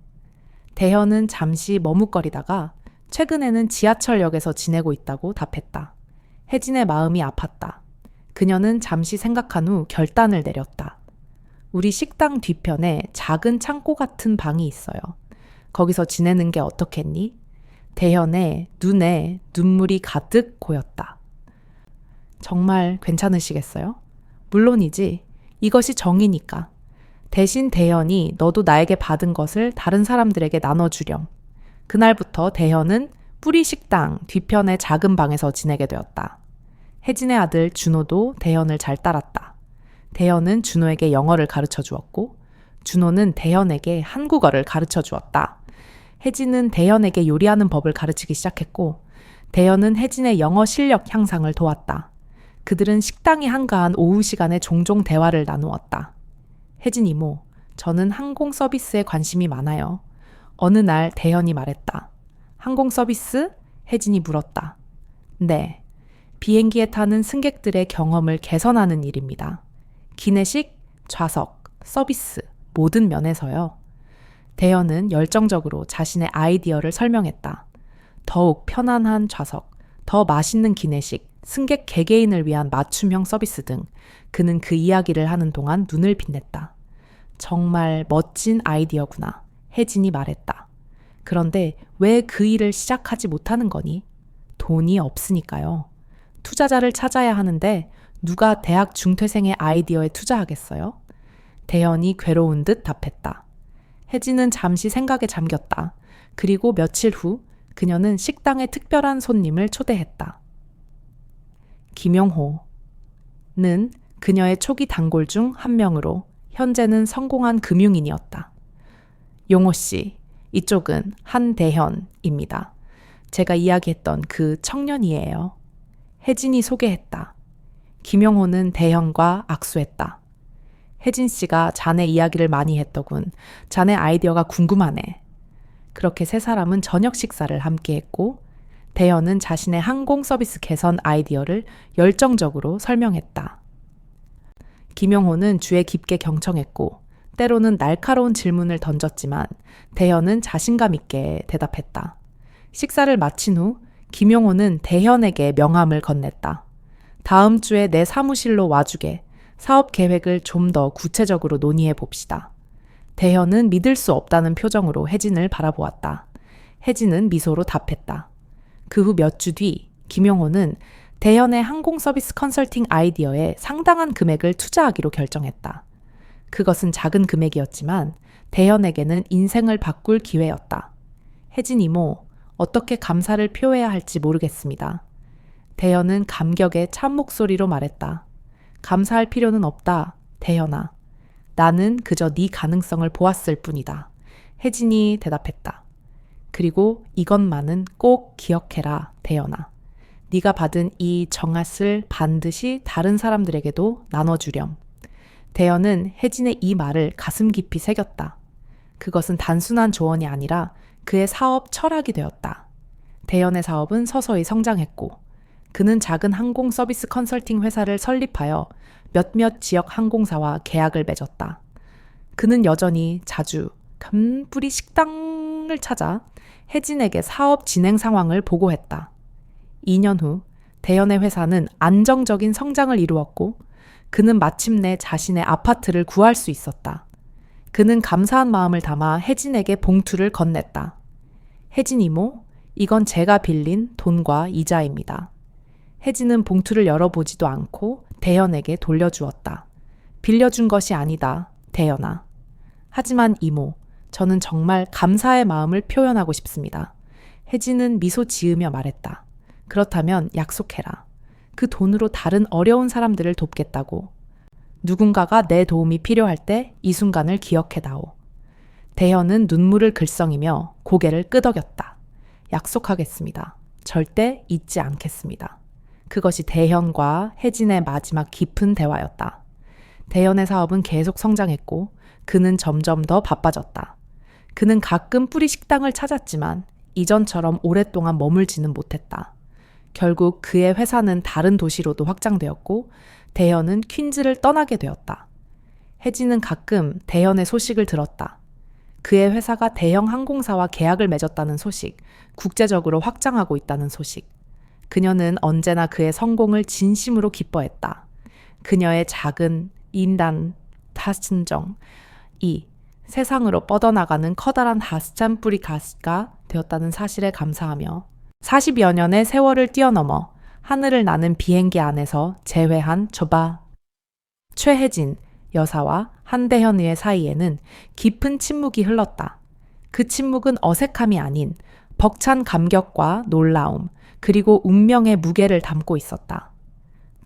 A: 대현은 잠시 머뭇거리다가 최근에는 지하철역에서 지내고 있다고 답했다. 혜진의 마음이 아팠다. 그녀는 잠시 생각한 후 결단을 내렸다. 우리 식당 뒤편에 작은 창고 같은 방이 있어요. 거기서 지내는 게 어떻겠니? 대현의 눈에 눈물이 가득 고였다. 정말 괜찮으시겠어요? 물론이지. 이것이 정이니까. 대신 대현이 너도 나에게 받은 것을 다른 사람들에게 나눠주렴. 그날부터 대현은 뿌리 식당 뒤편의 작은 방에서 지내게 되었다. 혜진의 아들 준호도 대현을 잘 따랐다. 대현은 준호에게 영어를 가르쳐 주었고 준호는 대현에게 한국어를 가르쳐 주었다. 혜진은 대현에게 요리하는 법을 가르치기 시작했고 대현은 혜진의 영어 실력 향상을 도왔다. 그들은 식당이 한가한 오후 시간에 종종 대화를 나누었다. 혜진 이모, 저는 항공 서비스에 관심이 많아요. 어느 날 대현이 말했다. 항공 서비스? 혜진이 물었다. 네. 비행기에 타는 승객들의 경험을 개선하는 일입니다. 기내식, 좌석, 서비스, 모든 면에서요. 대현은 열정적으로 자신의 아이디어를 설명했다. 더욱 편안한 좌석, 더 맛있는 기내식, 승객 개개인을 위한 맞춤형 서비스 등 그는 그 이야기를 하는 동안 눈을 빛냈다. 정말 멋진 아이디어구나. 혜진이 말했다. 그런데 왜 그 일을 시작하지 못하는 거니? 돈이 없으니까요. 투자자를 찾아야 하는데 누가 대학 중퇴생의 아이디어에 투자하겠어요? 대현이 괴로운 듯 답했다. 혜진은 잠시 생각에 잠겼다. 그리고 며칠 후 그녀는 식당에 특별한 손님을 초대했다. 김용호는 그녀의 초기 단골 중 한 명으로 현재는 성공한 금융인이었다. 용호 씨, 이쪽은 한대현입니다. 제가 이야기했던 그 청년이에요. 혜진이 소개했다. 김용호는 대현과 악수했다. 혜진 씨가 자네 이야기를 많이 했더군. 자네 아이디어가 궁금하네. 그렇게 세 사람은 저녁 식사를 함께 했고 대현은 자신의 항공 서비스 개선 아이디어를 열정적으로 설명했다. 김용호는 주에 깊게 경청했고 때로는 날카로운 질문을 던졌지만 대현은 자신감 있게 대답했다. 식사를 마친 후 김용호는 대현에게 명함을 건넸다. 다음 주에 내 사무실로 와주게. 사업 계획을 좀 더 구체적으로 논의해 봅시다. 대현은 믿을 수 없다는 표정으로 혜진을 바라보았다. 혜진은 미소로 답했다. 그 후 몇 주 뒤 김용호는 대현의 항공 서비스 컨설팅 아이디어에 상당한 금액을 투자하기로 결정했다. 그것은 작은 금액이었지만 대현에게는 인생을 바꿀 기회였다. 혜진 이모, 어떻게 감사를 표해야 할지 모르겠습니다. 대현은 감격에 찬 목소리로 말했다. 감사할 필요는 없다, 대현아. 나는 그저 네 가능성을 보았을 뿐이다. 혜진이 대답했다. 그리고 이것만은 꼭 기억해라, 대현아. 네가 받은 이 정앗을 반드시 다른 사람들에게도 나눠주렴. 대현은 혜진의 이 말을 가슴 깊이 새겼다. 그것은 단순한 조언이 아니라 그의 사업 철학이 되었다. 대현의 사업은 서서히 성장했고 그는 작은 항공 서비스 컨설팅 회사를 설립하여 몇몇 지역 항공사와 계약을 맺었다. 그는 여전히 자주 간뿌리 식당을 찾아 혜진에게 사업 진행 상황을 보고했다. 2년 후 대현의 회사는 안정적인 성장을 이루었고 그는 마침내 자신의 아파트를 구할 수 있었다. 그는 감사한 마음을 담아 혜진에게 봉투를 건넸다. 혜진 이모, 이건 제가 빌린 돈과 이자입니다. 혜진은 봉투를 열어보지도 않고 대현에게 돌려주었다. 빌려준 것이 아니다, 대현아. 하지만 이모, 저는 정말 감사의 마음을 표현하고 싶습니다. 혜진은 미소 지으며 말했다. 그렇다면 약속해라. 그 돈으로 다른 어려운 사람들을 돕겠다고. 누군가가 내 도움이 필요할 때 이 순간을 기억해다오. 대현은 눈물을 글썽이며 고개를 끄덕였다. 약속하겠습니다. 절대 잊지 않겠습니다. 그것이 대현과 혜진의 마지막 깊은 대화였다. 대현의 사업은 계속 성장했고 그는 점점 더 바빠졌다. 그는 가끔 뿌리 식당을 찾았지만 이전처럼 오랫동안 머물지는 못했다. 결국 그의 회사는 다른 도시로도 확장되었고 대현은 퀸즈를 떠나게 되었다. 혜진은 가끔 대현의 소식을 들었다. 그의 회사가 대형 항공사와 계약을 맺었다는 소식, 국제적으로 확장하고 있다는 소식. 그녀는 언제나 그의 성공을 진심으로 기뻐했다. 그녀의 작은 인단 다스정이 세상으로 뻗어나가는 커다란 다스찬 뿌리 가스가 되었다는 사실에 감사하며 40여 년의 세월을 뛰어넘어 하늘을 나는 비행기 안에서 재회한 최혜진 여사와 한대현의 사이에는 깊은 침묵이 흘렀다. 그 침묵은 어색함이 아닌 벅찬 감격과 놀라움, 그리고 운명의 무게를 담고 있었다.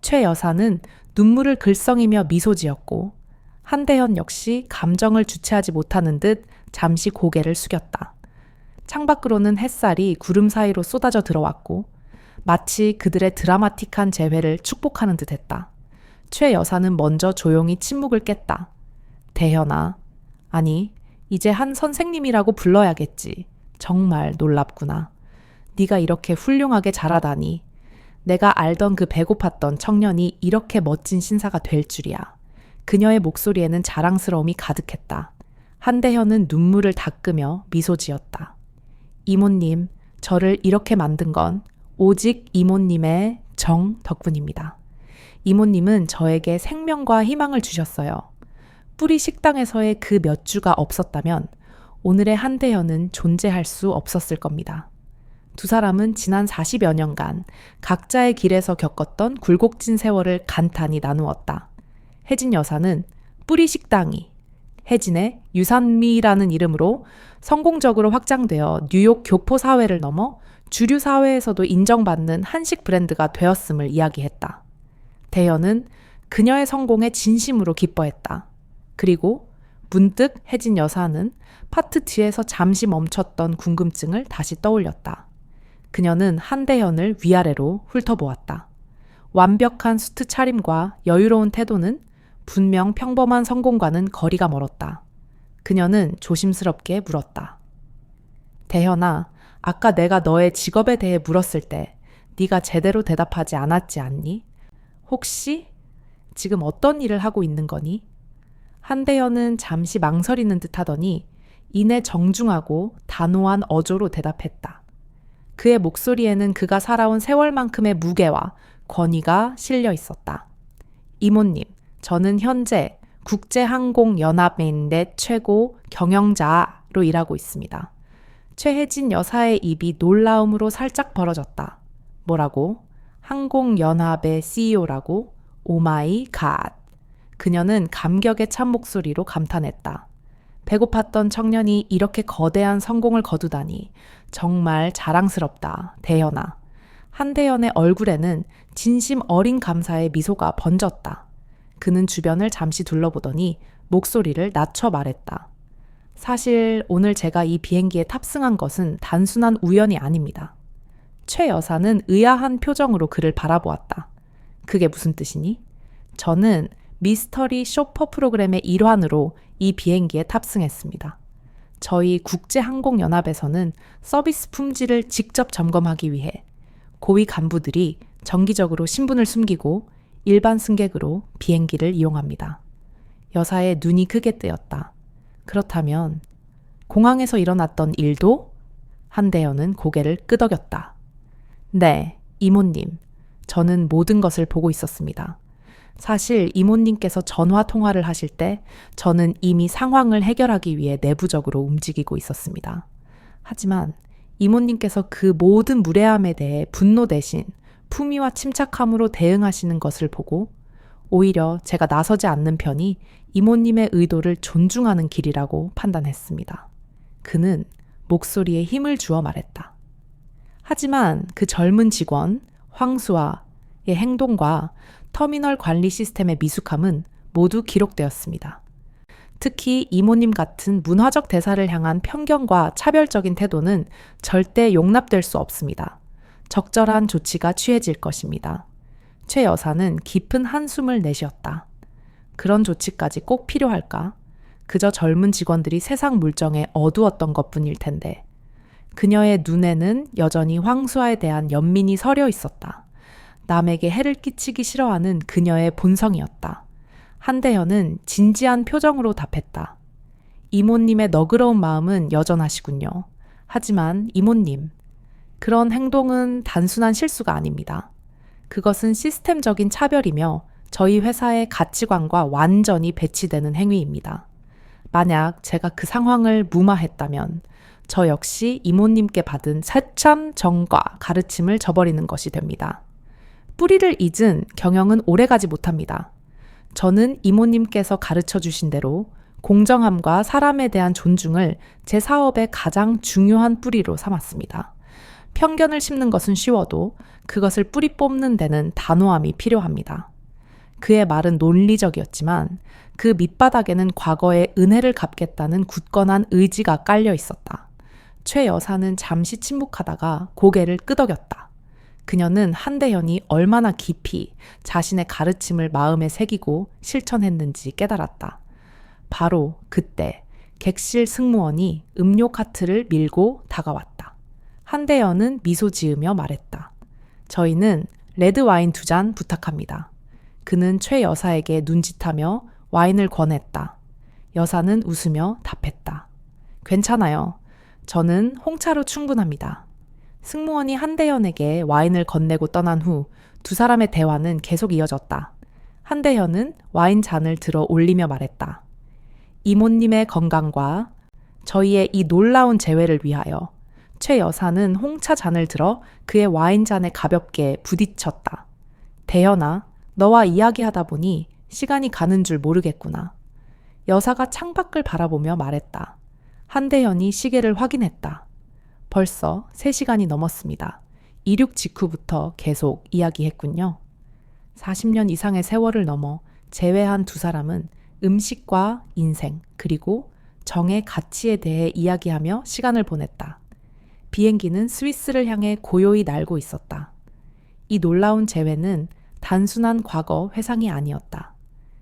A: 최 여사는 눈물을 글썽이며 미소 지었고 한대현 역시 감정을 주체하지 못하는 듯 잠시 고개를 숙였다. 창밖으로는 햇살이 구름 사이로 쏟아져 들어왔고 마치 그들의 드라마틱한 재회를 축복하는 듯 했다. 최 여사는 먼저 조용히 침묵을 깼다. 대현아, 아니 이제 한 선생님이라고 불러야겠지. 정말 놀랍구나. 네가 이렇게 훌륭하게 자라다니. 내가 알던 그 배고팠던 청년이 이렇게 멋진 신사가 될 줄이야. 그녀의 목소리에는 자랑스러움이 가득했다. 한대현은 눈물을 닦으며 미소 지었다. 이모님, 저를 이렇게 만든 건 오직 이모님의 정 덕분입니다. 이모님은 저에게 생명과 희망을 주셨어요. 뿌리 식당에서의 그 몇 주가 없었다면 오늘의 한대현은 존재할 수 없었을 겁니다. 두 사람은 지난 40여 년간 각자의 길에서 겪었던 굴곡진 세월을 간단히 나누었다. 혜진 여사는 뿌리 식당이 혜진의 유산미라는 이름으로 성공적으로 확장되어 뉴욕 교포 사회를 넘어 주류 사회에서도 인정받는 한식 브랜드가 되었음을 이야기했다. 대현은 그녀의 성공에 진심으로 기뻐했다. 그리고 문득 혜진 여사는 파트 뒤에서 잠시 멈췄던 궁금증을 다시 떠올렸다. 그녀는 한대현을 위아래로 훑어보았다. 완벽한 수트 차림과 여유로운 태도는 분명 평범한 성공과는 거리가 멀었다. 그녀는 조심스럽게 물었다. 대현아, 아까 내가 너의 직업에 대해 물었을 때 네가 제대로 대답하지 않았지 않니? 혹시 지금 어떤 일을 하고 있는 거니? 한대현은 잠시 망설이는 듯 하더니 이내 정중하고 단호한 어조로 대답했다. 그의 목소리에는 그가 살아온 세월만큼의 무게와 권위가 실려 있었다. 이모님, 저는 현재 국제항공연합의 최고 경영자로 일하고 있습니다. 최혜진 여사의 입이 놀라움으로 살짝 벌어졌다. 뭐라고? 항공연합의 CEO라고? 오마이 갓. 그녀는 감격에 찬 목소리로 감탄했다. 배고팠던 청년이 이렇게 거대한 성공을 거두다니 정말 자랑스럽다, 대현아. 한대현의 얼굴에는 진심 어린 감사의 미소가 번졌다. 그는 주변을 잠시 둘러보더니 목소리를 낮춰 말했다. 사실 오늘 제가 이 비행기에 탑승한 것은 단순한 우연이 아닙니다. 최 여사는 의아한 표정으로 그를 바라보았다. 그게 무슨 뜻이니? 저는 미스터리 쇼퍼 프로그램의 일환으로 이 비행기에 탑승했습니다. 저희 국제항공연합에서는 서비스 품질을 직접 점검하기 위해 고위 간부들이 정기적으로 신분을 숨기고 일반 승객으로 비행기를 이용합니다. 여사의 눈이 크게 뜨였다. 그렇다면 공항에서 일어났던 일도? 한대현은 고개를 끄덕였다. 네, 이모님. 저는 모든 것을 보고 있었습니다. 사실 이모님께서 전화 통화를 하실 때 저는 이미 상황을 해결하기 위해 내부적으로 움직이고 있었습니다. 하지만 이모님께서 그 모든 무례함에 대해 분노 대신 품위와 침착함으로 대응하시는 것을 보고 오히려 제가 나서지 않는 편이 이모님의 의도를 존중하는 길이라고 판단했습니다. 그는 목소리에 힘을 주어 말했다. 하지만 그 젊은 직원 황수아의 행동과 터미널 관리 시스템의 미숙함은 모두 기록되었습니다. 특히 이모님 같은 문화적 대사를 향한 편견과 차별적인 태도는 절대 용납될 수 없습니다. 적절한 조치가 취해질 것입니다. 최 여사는 깊은 한숨을 내쉬었다. 그런 조치까지 꼭 필요할까? 그저 젊은 직원들이 세상 물정에 어두웠던 것뿐일 텐데. 그녀의 눈에는 여전히 황수아에 대한 연민이 서려 있었다. 남에게 해를 끼치기 싫어하는 그녀의 본성이었다. 한대현은 진지한 표정으로 답했다. 이모님의 너그러운 마음은 여전하시군요. 하지만 이모님, 그런 행동은 단순한 실수가 아닙니다. 그것은 시스템적인 차별이며 저희 회사의 가치관과 완전히 배치되는 행위입니다. 만약 제가 그 상황을 무마했다면 저 역시 이모님께 받은 새참 정과 가르침을 저버리는 것이 됩니다. 뿌리를 잊은 경영은 오래가지 못합니다. 저는 이모님께서 가르쳐 주신 대로 공정함과 사람에 대한 존중을 제 사업의 가장 중요한 뿌리로 삼았습니다. 편견을 심는 것은 쉬워도 그것을 뿌리 뽑는 데는 단호함이 필요합니다. 그의 말은 논리적이었지만 그 밑바닥에는 과거의 은혜를 갚겠다는 굳건한 의지가 깔려 있었다. 최 여사는 잠시 침묵하다가 고개를 끄덕였다. 그녀는 한대현이 얼마나 깊이 자신의 가르침을 마음에 새기고 실천했는지 깨달았다. 바로 그때 객실 승무원이 음료 카트를 밀고 다가왔다. 한대현은 미소 지으며 말했다. 저희는 레드 와인 2잔 부탁합니다. 그는 최 여사에게 눈짓하며 와인을 권했다. 여사는 웃으며 답했다. 괜찮아요. 저는 홍차로 충분합니다. 승무원이 한대현에게 와인을 건네고 떠난 후 두 사람의 대화는 계속 이어졌다. 한대현은 와인 잔을 들어 올리며 말했다. 이모님의 건강과 저희의 이 놀라운 재회를 위하여 최 여사는 홍차 잔을 들어 그의 와인 잔에 가볍게 부딪혔다. 대현아, 너와 이야기하다 보니 시간이 가는 줄 모르겠구나. 여사가 창밖을 바라보며 말했다. 한대현이 시계를 확인했다. 벌써 3시간이 넘었습니다. 이륙 직후부터 계속 이야기했군요. 40년 이상의 세월을 넘어 재회한 두 사람은 음식과 인생 그리고 정의 가치에 대해 이야기하며 시간을 보냈다. 비행기는 스위스를 향해 고요히 날고 있었다. 이 놀라운 재회는 단순한 과거 회상이 아니었다.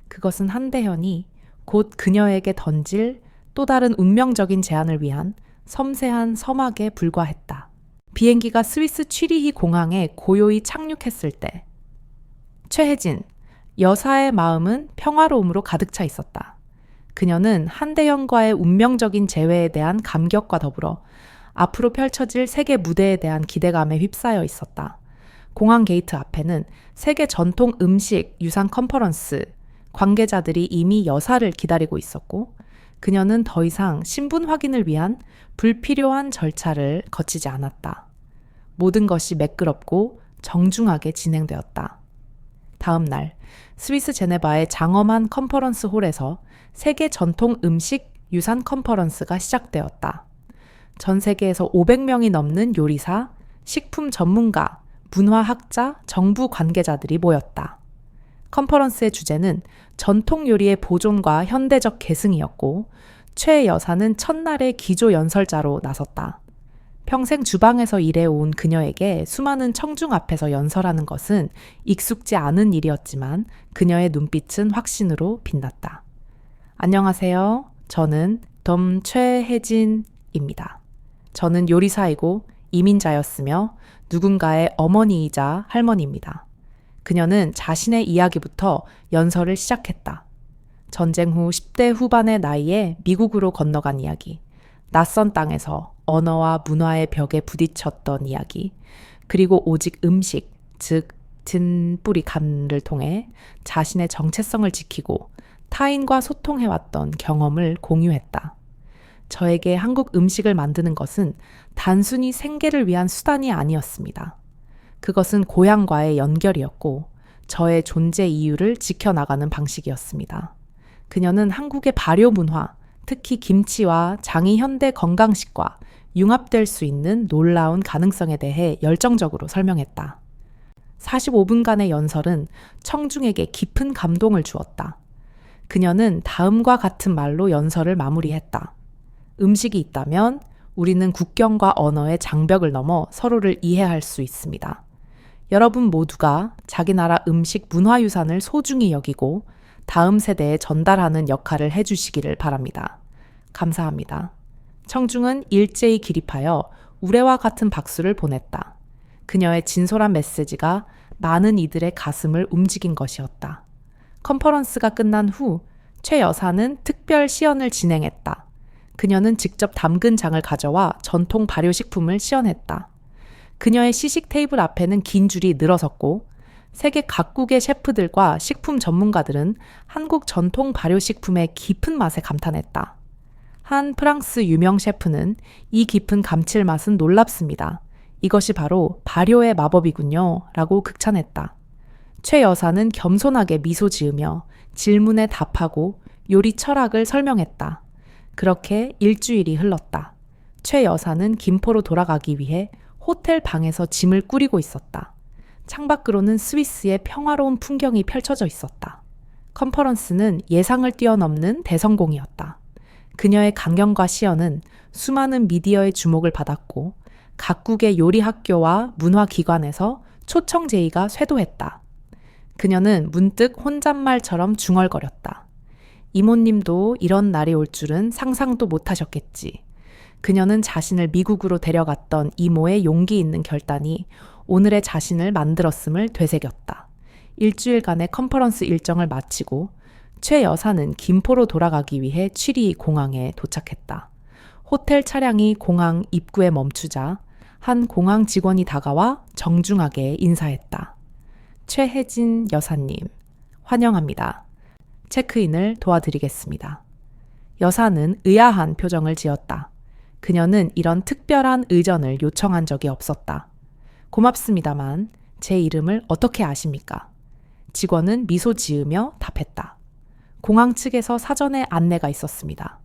A: 그것은 한대현이 곧 그녀에게 던질 또 다른 운명적인 제안을 위한 섬세한 서막에 불과했다. 비행기가 스위스 취리히 공항에 고요히 착륙했을 때 최혜진, 여사의 마음은 평화로움으로 가득 차 있었다. 그녀는 한대현과의 운명적인 재회에 대한 감격과 더불어 앞으로 펼쳐질 세계 무대에 대한 기대감에 휩싸여 있었다. 공항 게이트 앞에는 세계 전통 음식 유산 컨퍼런스 관계자들이 이미 여사를 기다리고 있었고 그녀는 더 이상 신분 확인을 위한 불필요한 절차를 거치지 않았다. 모든 것이 매끄럽고 정중하게 진행되었다. 다음 날 스위스 제네바의 장엄한 컨퍼런스 홀에서 세계 전통 음식 유산 컨퍼런스가 시작되었다. 전 세계에서 500명이 넘는 요리사, 식품 전문가, 문화학자, 정부 관계자들이 모였다. 컨퍼런스의 주제는 전통 요리의 보존과 현대적 계승이었고 최 여사는 첫날의 기조 연설자로 나섰다. 평생 주방에서 일해온 그녀에게 수많은 청중 앞에서 연설하는 것은 익숙지 않은 일이었지만 그녀의 눈빛은 확신으로 빛났다. 안녕하세요. 저는 덤 최혜진입니다. 저는 요리사이고 이민자였으며 누군가의 어머니이자 할머니입니다. 그녀는 자신의 이야기부터 연설을 시작했다. 전쟁 후 10대 후반의 나이에 미국으로 건너간 이야기, 낯선 땅에서 언어와 문화의 벽에 부딪혔던 이야기, 그리고 오직 음식, 즉 진뿌리 간을 통해 자신의 정체성을 지키고 타인과 소통해왔던 경험을 공유했다. 저에게 한국 음식을 만드는 것은 단순히 생계를 위한 수단이 아니었습니다. 그것은 고향과의 연결이었고 저의 존재 이유를 지켜나가는 방식이었습니다. 그녀는 한국의 발효 문화, 특히 김치와 장이 현대 건강식과 융합될 수 있는 놀라운 가능성에 대해 열정적으로 설명했다. 45분간의 연설은 청중에게 깊은 감동을 주었다. 그녀는 다음과 같은 말로 연설을 마무리했다. 음식이 있다면 우리는 국경과 언어의 장벽을 넘어 서로를 이해할 수 있습니다. 여러분 모두가 자기 나라 음식 문화유산을 소중히 여기고 다음 세대에 전달하는 역할을 해주시기를 바랍니다. 감사합니다. 청중은 일제히 기립하여 우레와 같은 박수를 보냈다. 그녀의 진솔한 메시지가 많은 이들의 가슴을 움직인 것이었다. 컨퍼런스가 끝난 후 최 여사는 특별 시연을 진행했다. 그녀는 직접 담근 장을 가져와 전통 발효식품을 시연했다. 그녀의 시식 테이블 앞에는 긴 줄이 늘어섰고 세계 각국의 셰프들과 식품 전문가들은 한국 전통 발효식품의 깊은 맛에 감탄했다. 한 프랑스 유명 셰프는 이 깊은 감칠맛은 놀랍습니다. 이것이 바로 발효의 마법이군요. 라고 극찬했다. 최 여사는 겸손하게 미소 지으며 질문에 답하고 요리 철학을 설명했다. 그렇게 일주일이 흘렀다. 최 여사는 김포로 돌아가기 위해 호텔 방에서 짐을 꾸리고 있었다. 창밖으로는 스위스의 평화로운 풍경이 펼쳐져 있었다. 컨퍼런스는 예상을 뛰어넘는 대성공이었다. 그녀의 강연과 시연은 수많은 미디어의 주목을 받았고 각국의 요리 학교와 문화기관에서 초청 제의가 쇄도했다. 그녀는 문득 혼잣말처럼 중얼거렸다. 이모님도 이런 날이 올 줄은 상상도 못하셨겠지. 그녀는 자신을 미국으로 데려갔던 이모의 용기 있는 결단이 오늘의 자신을 만들었음을 되새겼다. 일주일간의 컨퍼런스 일정을 마치고 최 여사는 김포로 돌아가기 위해 취리 공항에 도착했다. 호텔 차량이 공항 입구에 멈추자 한 공항 직원이 다가와 정중하게 인사했다. 최혜진 여사님, 환영합니다. 체크인을 도와드리겠습니다. 여사는 의아한 표정을 지었다. 그녀는 이런 특별한 의전을 요청한 적이 없었다. 고맙습니다만 제 이름을 어떻게 아십니까? 직원은 미소 지으며 답했다. 공항 측에서 사전에 안내가 있었습니다.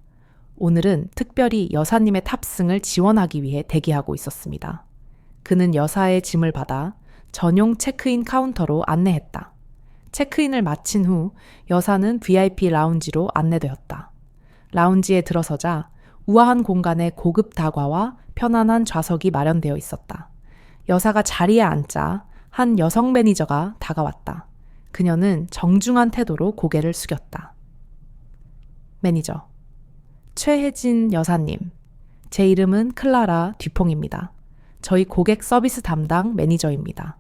A: 오늘은 특별히 여사님의 탑승을 지원하기 위해 대기하고 있었습니다. 그는 여사의 짐을 받아 전용 체크인 카운터로 안내했다. 체크인을 마친 후 여사는 VIP 라운지로 안내되었다. 라운지에 들어서자 우아한 공간에 고급 다과와 편안한 좌석이 마련되어 있었다. 여사가 자리에 앉자 한 여성 매니저가 다가왔다. 그녀는 정중한 태도로 고개를 숙였다. 매니저, 최혜진 여사님, 제 이름은 클라라 듀퐁입니다. 저희 고객 서비스 담당 매니저입니다.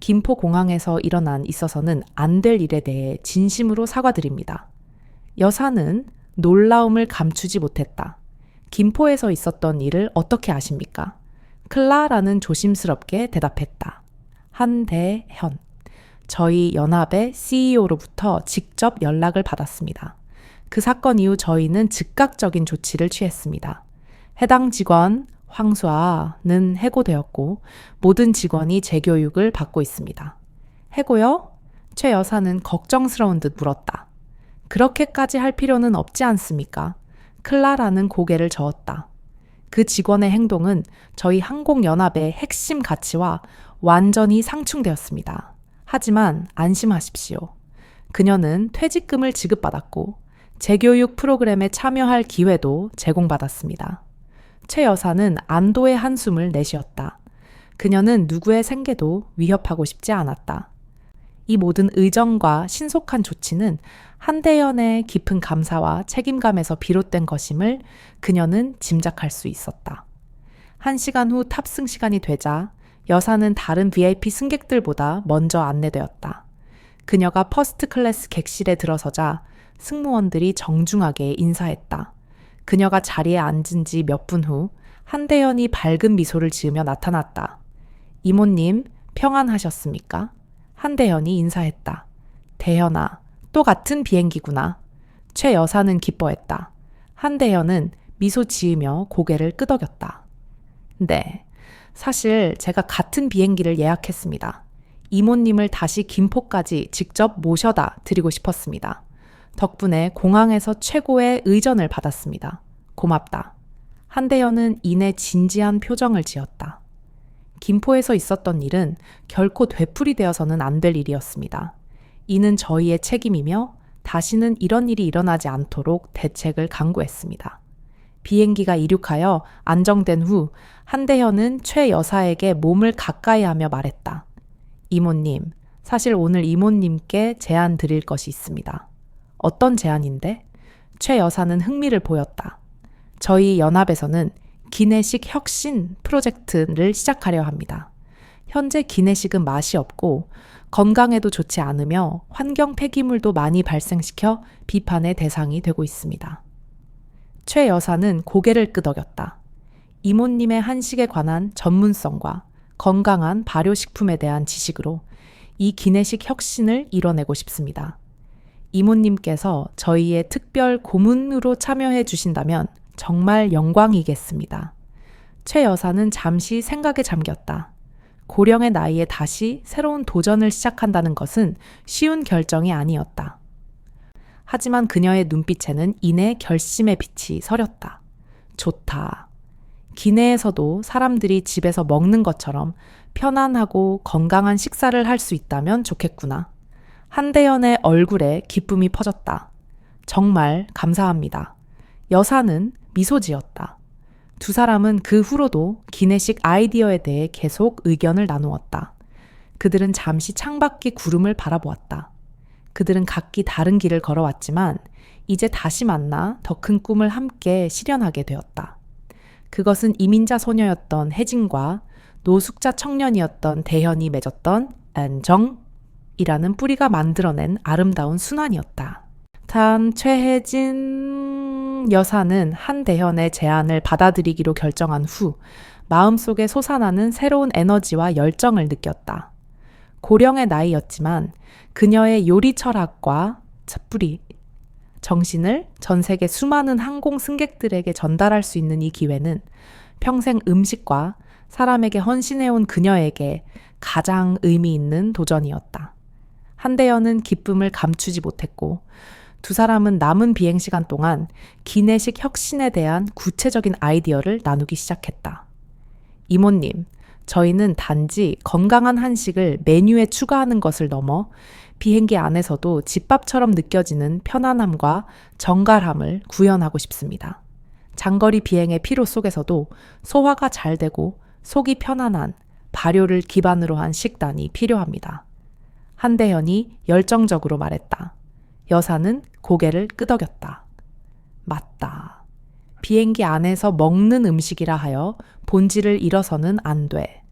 A: 김포공항에서 있어서는 안 될 일에 대해 진심으로 사과드립니다. 여사는 놀라움을 감추지 못했다. 김포에서 있었던 일을 어떻게 아십니까? 클라라는 조심스럽게 대답했다. 한대현, 저희 연합의 CEO로부터 직접 연락을 받았습니다. 그 사건 이후 저희는 즉각적인 조치를 취했습니다. 해당 직원 황수아는 해고되었고 모든 직원이 재교육을 받고 있습니다. 해고요? 최 여사는 걱정스러운 듯 물었다. 그렇게까지 할 필요는 없지 않습니까? 클라라는 고개를 저었다. 그 직원의 행동은 저희 항공연합의 핵심 가치와 완전히 상충되었습니다. 하지만 안심하십시오. 그녀는 퇴직금을 지급받았고 재교육 프로그램에 참여할 기회도 제공받았습니다. 최 여사는 안도의 한숨을 내쉬었다. 그녀는 누구의 생계도 위협하고 싶지 않았다. 이 모든 의정과 신속한 조치는 한대연의 깊은 감사와 책임감에서 비롯된 것임을 그녀는 짐작할 수 있었다. 1시간 후 탑승 시간이 되자 여사는 다른 VIP 승객들보다 먼저 안내되었다. 그녀가 퍼스트 클래스 객실에 들어서자 승무원들이 정중하게 인사했다. 그녀가 자리에 앉은 지 몇 분 후 한대연이 밝은 미소를 지으며 나타났다. 이모님, 평안하셨습니까? 한대연이 인사했다. 대연아, 또 같은 비행기구나. 최 여사는 기뻐했다. 한대연은 미소 지으며 고개를 끄덕였다. 네, 사실 제가 같은 비행기를 예약했습니다. 이모님을 다시 김포까지 직접 모셔다 드리고 싶었습니다. 덕분에 공항에서 최고의 의전을 받았습니다. 고맙다. 한대연은 이내 진지한 표정을 지었다. 김포에서 있었던 일은 결코 되풀이되어서는 안 될 일이었습니다. 이는 저희의 책임이며 다시는 이런 일이 일어나지 않도록 대책을 강구했습니다. 비행기가 이륙하여 안정된 후 한대현은 최 여사에게 몸을 가까이 하며 말했다. 이모님, 사실 오늘 이모님께 제안 드릴 것이 있습니다. 어떤 제안인데? 최 여사는 흥미를 보였다. 저희 연합에서는 기내식 혁신 프로젝트를 시작하려 합니다. 현재 기내식은 맛이 없고 건강에도 좋지 않으며 환경 폐기물도 많이 발생시켜 비판의 대상이 되고 있습니다. 최 여사는 고개를 끄덕였다. 이모님의 한식에 관한 전문성과 건강한 발효식품에 대한 지식으로 이 기내식 혁신을 이뤄내고 싶습니다. 이모님께서 저희의 특별 고문으로 참여해 주신다면 정말 영광이겠습니다. 최 여사는 잠시 생각에 잠겼다. 고령의 나이에 다시 새로운 도전을 시작한다는 것은 쉬운 결정이 아니었다. 하지만 그녀의 눈빛에는 이내 결심의 빛이 서렸다. 좋다. 기내에서도 사람들이 집에서 먹는 것처럼 편안하고 건강한 식사를 할 수 있다면 좋겠구나. 한대연의 얼굴에 기쁨이 퍼졌다. 정말 감사합니다. 여사는 미소 지었다. 두 사람은 그 후로도 기내식 아이디어에 대해 계속 의견을 나누었다. 그들은 잠시 창밖의 구름을 바라보았다. 그들은 각기 다른 길을 걸어왔지만 이제 다시 만나 더 큰 꿈을 함께 실현하게 되었다. 그것은 이민자 소녀였던 혜진과 노숙자 청년이었던 대현이 맺었던 안정이라는 뿌리가 만들어낸 아름다운 순환이었다. 단 최혜진 여사는 한대현의 제안을 받아들이기로 결정한 후 마음속에 솟아나는 새로운 에너지와 열정을 느꼈다. 고령의 나이였지만 그녀의 요리 철학과 뿌리, 정신을 전 세계 수많은 항공 승객들에게 전달할 수 있는 이 기회는 평생 음식과 사람에게 헌신해온 그녀에게 가장 의미 있는 도전이었다. 한대현은 기쁨을 감추지 못했고 두 사람은 남은 비행시간 동안 기내식 혁신에 대한 구체적인 아이디어를 나누기 시작했다. 이모님, 저희는 단지 건강한 한식을 메뉴에 추가하는 것을 넘어 비행기 안에서도 집밥처럼 느껴지는 편안함과 정갈함을 구현하고 싶습니다. 장거리 비행의 피로 속에서도 소화가 잘 되고 속이 편안한 발효를 기반으로 한 식단이 필요합니다. 한대현이 열정적으로 말했다. 여사는 고개를 끄덕였다. 맞다. 비행기 안에서 먹는 음식이라 하여 본질을 잃어서는 안 돼.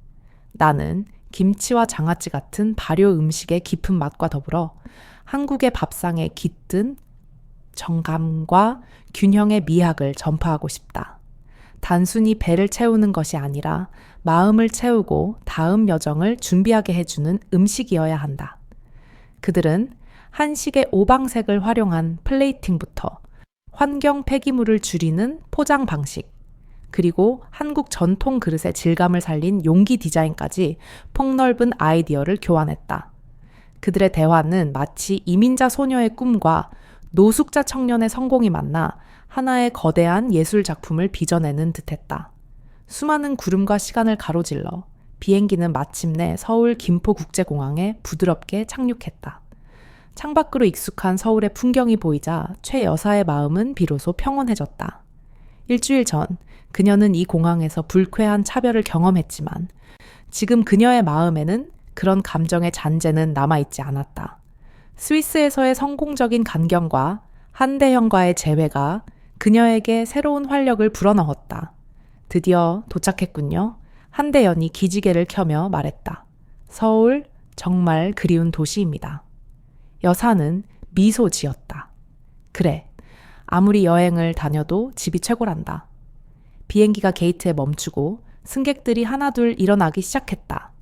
A: 나는 김치와 장아찌 같은 발효 음식의 깊은 맛과 더불어 한국의 밥상에 깃든 정감과 균형의 미학을 전파하고 싶다. 단순히 배를 채우는 것이 아니라 마음을 채우고 다음 여정을 준비하게 해주는 음식이어야 한다. 그들은 한식의 오방색을 활용한 플레이팅부터 환경 폐기물을 줄이는 포장 방식, 그리고 한국 전통 그릇의 질감을 살린 용기 디자인까지 폭넓은 아이디어를 교환했다. 그들의 대화는 마치 이민자 소녀의 꿈과 노숙자 청년의 성공이 만나 하나의 거대한 예술 작품을 빚어내는 듯했다. 수많은 구름과 시간을 가로질러 비행기는 마침내 서울 김포국제공항에 부드럽게 착륙했다. 창밖으로 익숙한 서울의 풍경이 보이자 최 여사의 마음은 비로소 평온해졌다. 일주일 전 그녀는 이 공항에서 불쾌한 차별을 경험했지만 지금 그녀의 마음에는 그런 감정의 잔재는 남아있지 않았다. 스위스에서의 성공적인 간경과 한대현과의 재회가 그녀에게 새로운 활력을 불어넣었다. 드디어 도착했군요. 한대현이 기지개를 켜며 말했다. 서울, 정말 그리운 도시입니다. 여사는 미소 지었다. 그래, 아무리 여행을 다녀도 집이 최고란다. 비행기가 게이트에 멈추고 승객들이 하나둘 일어나기 시작했다.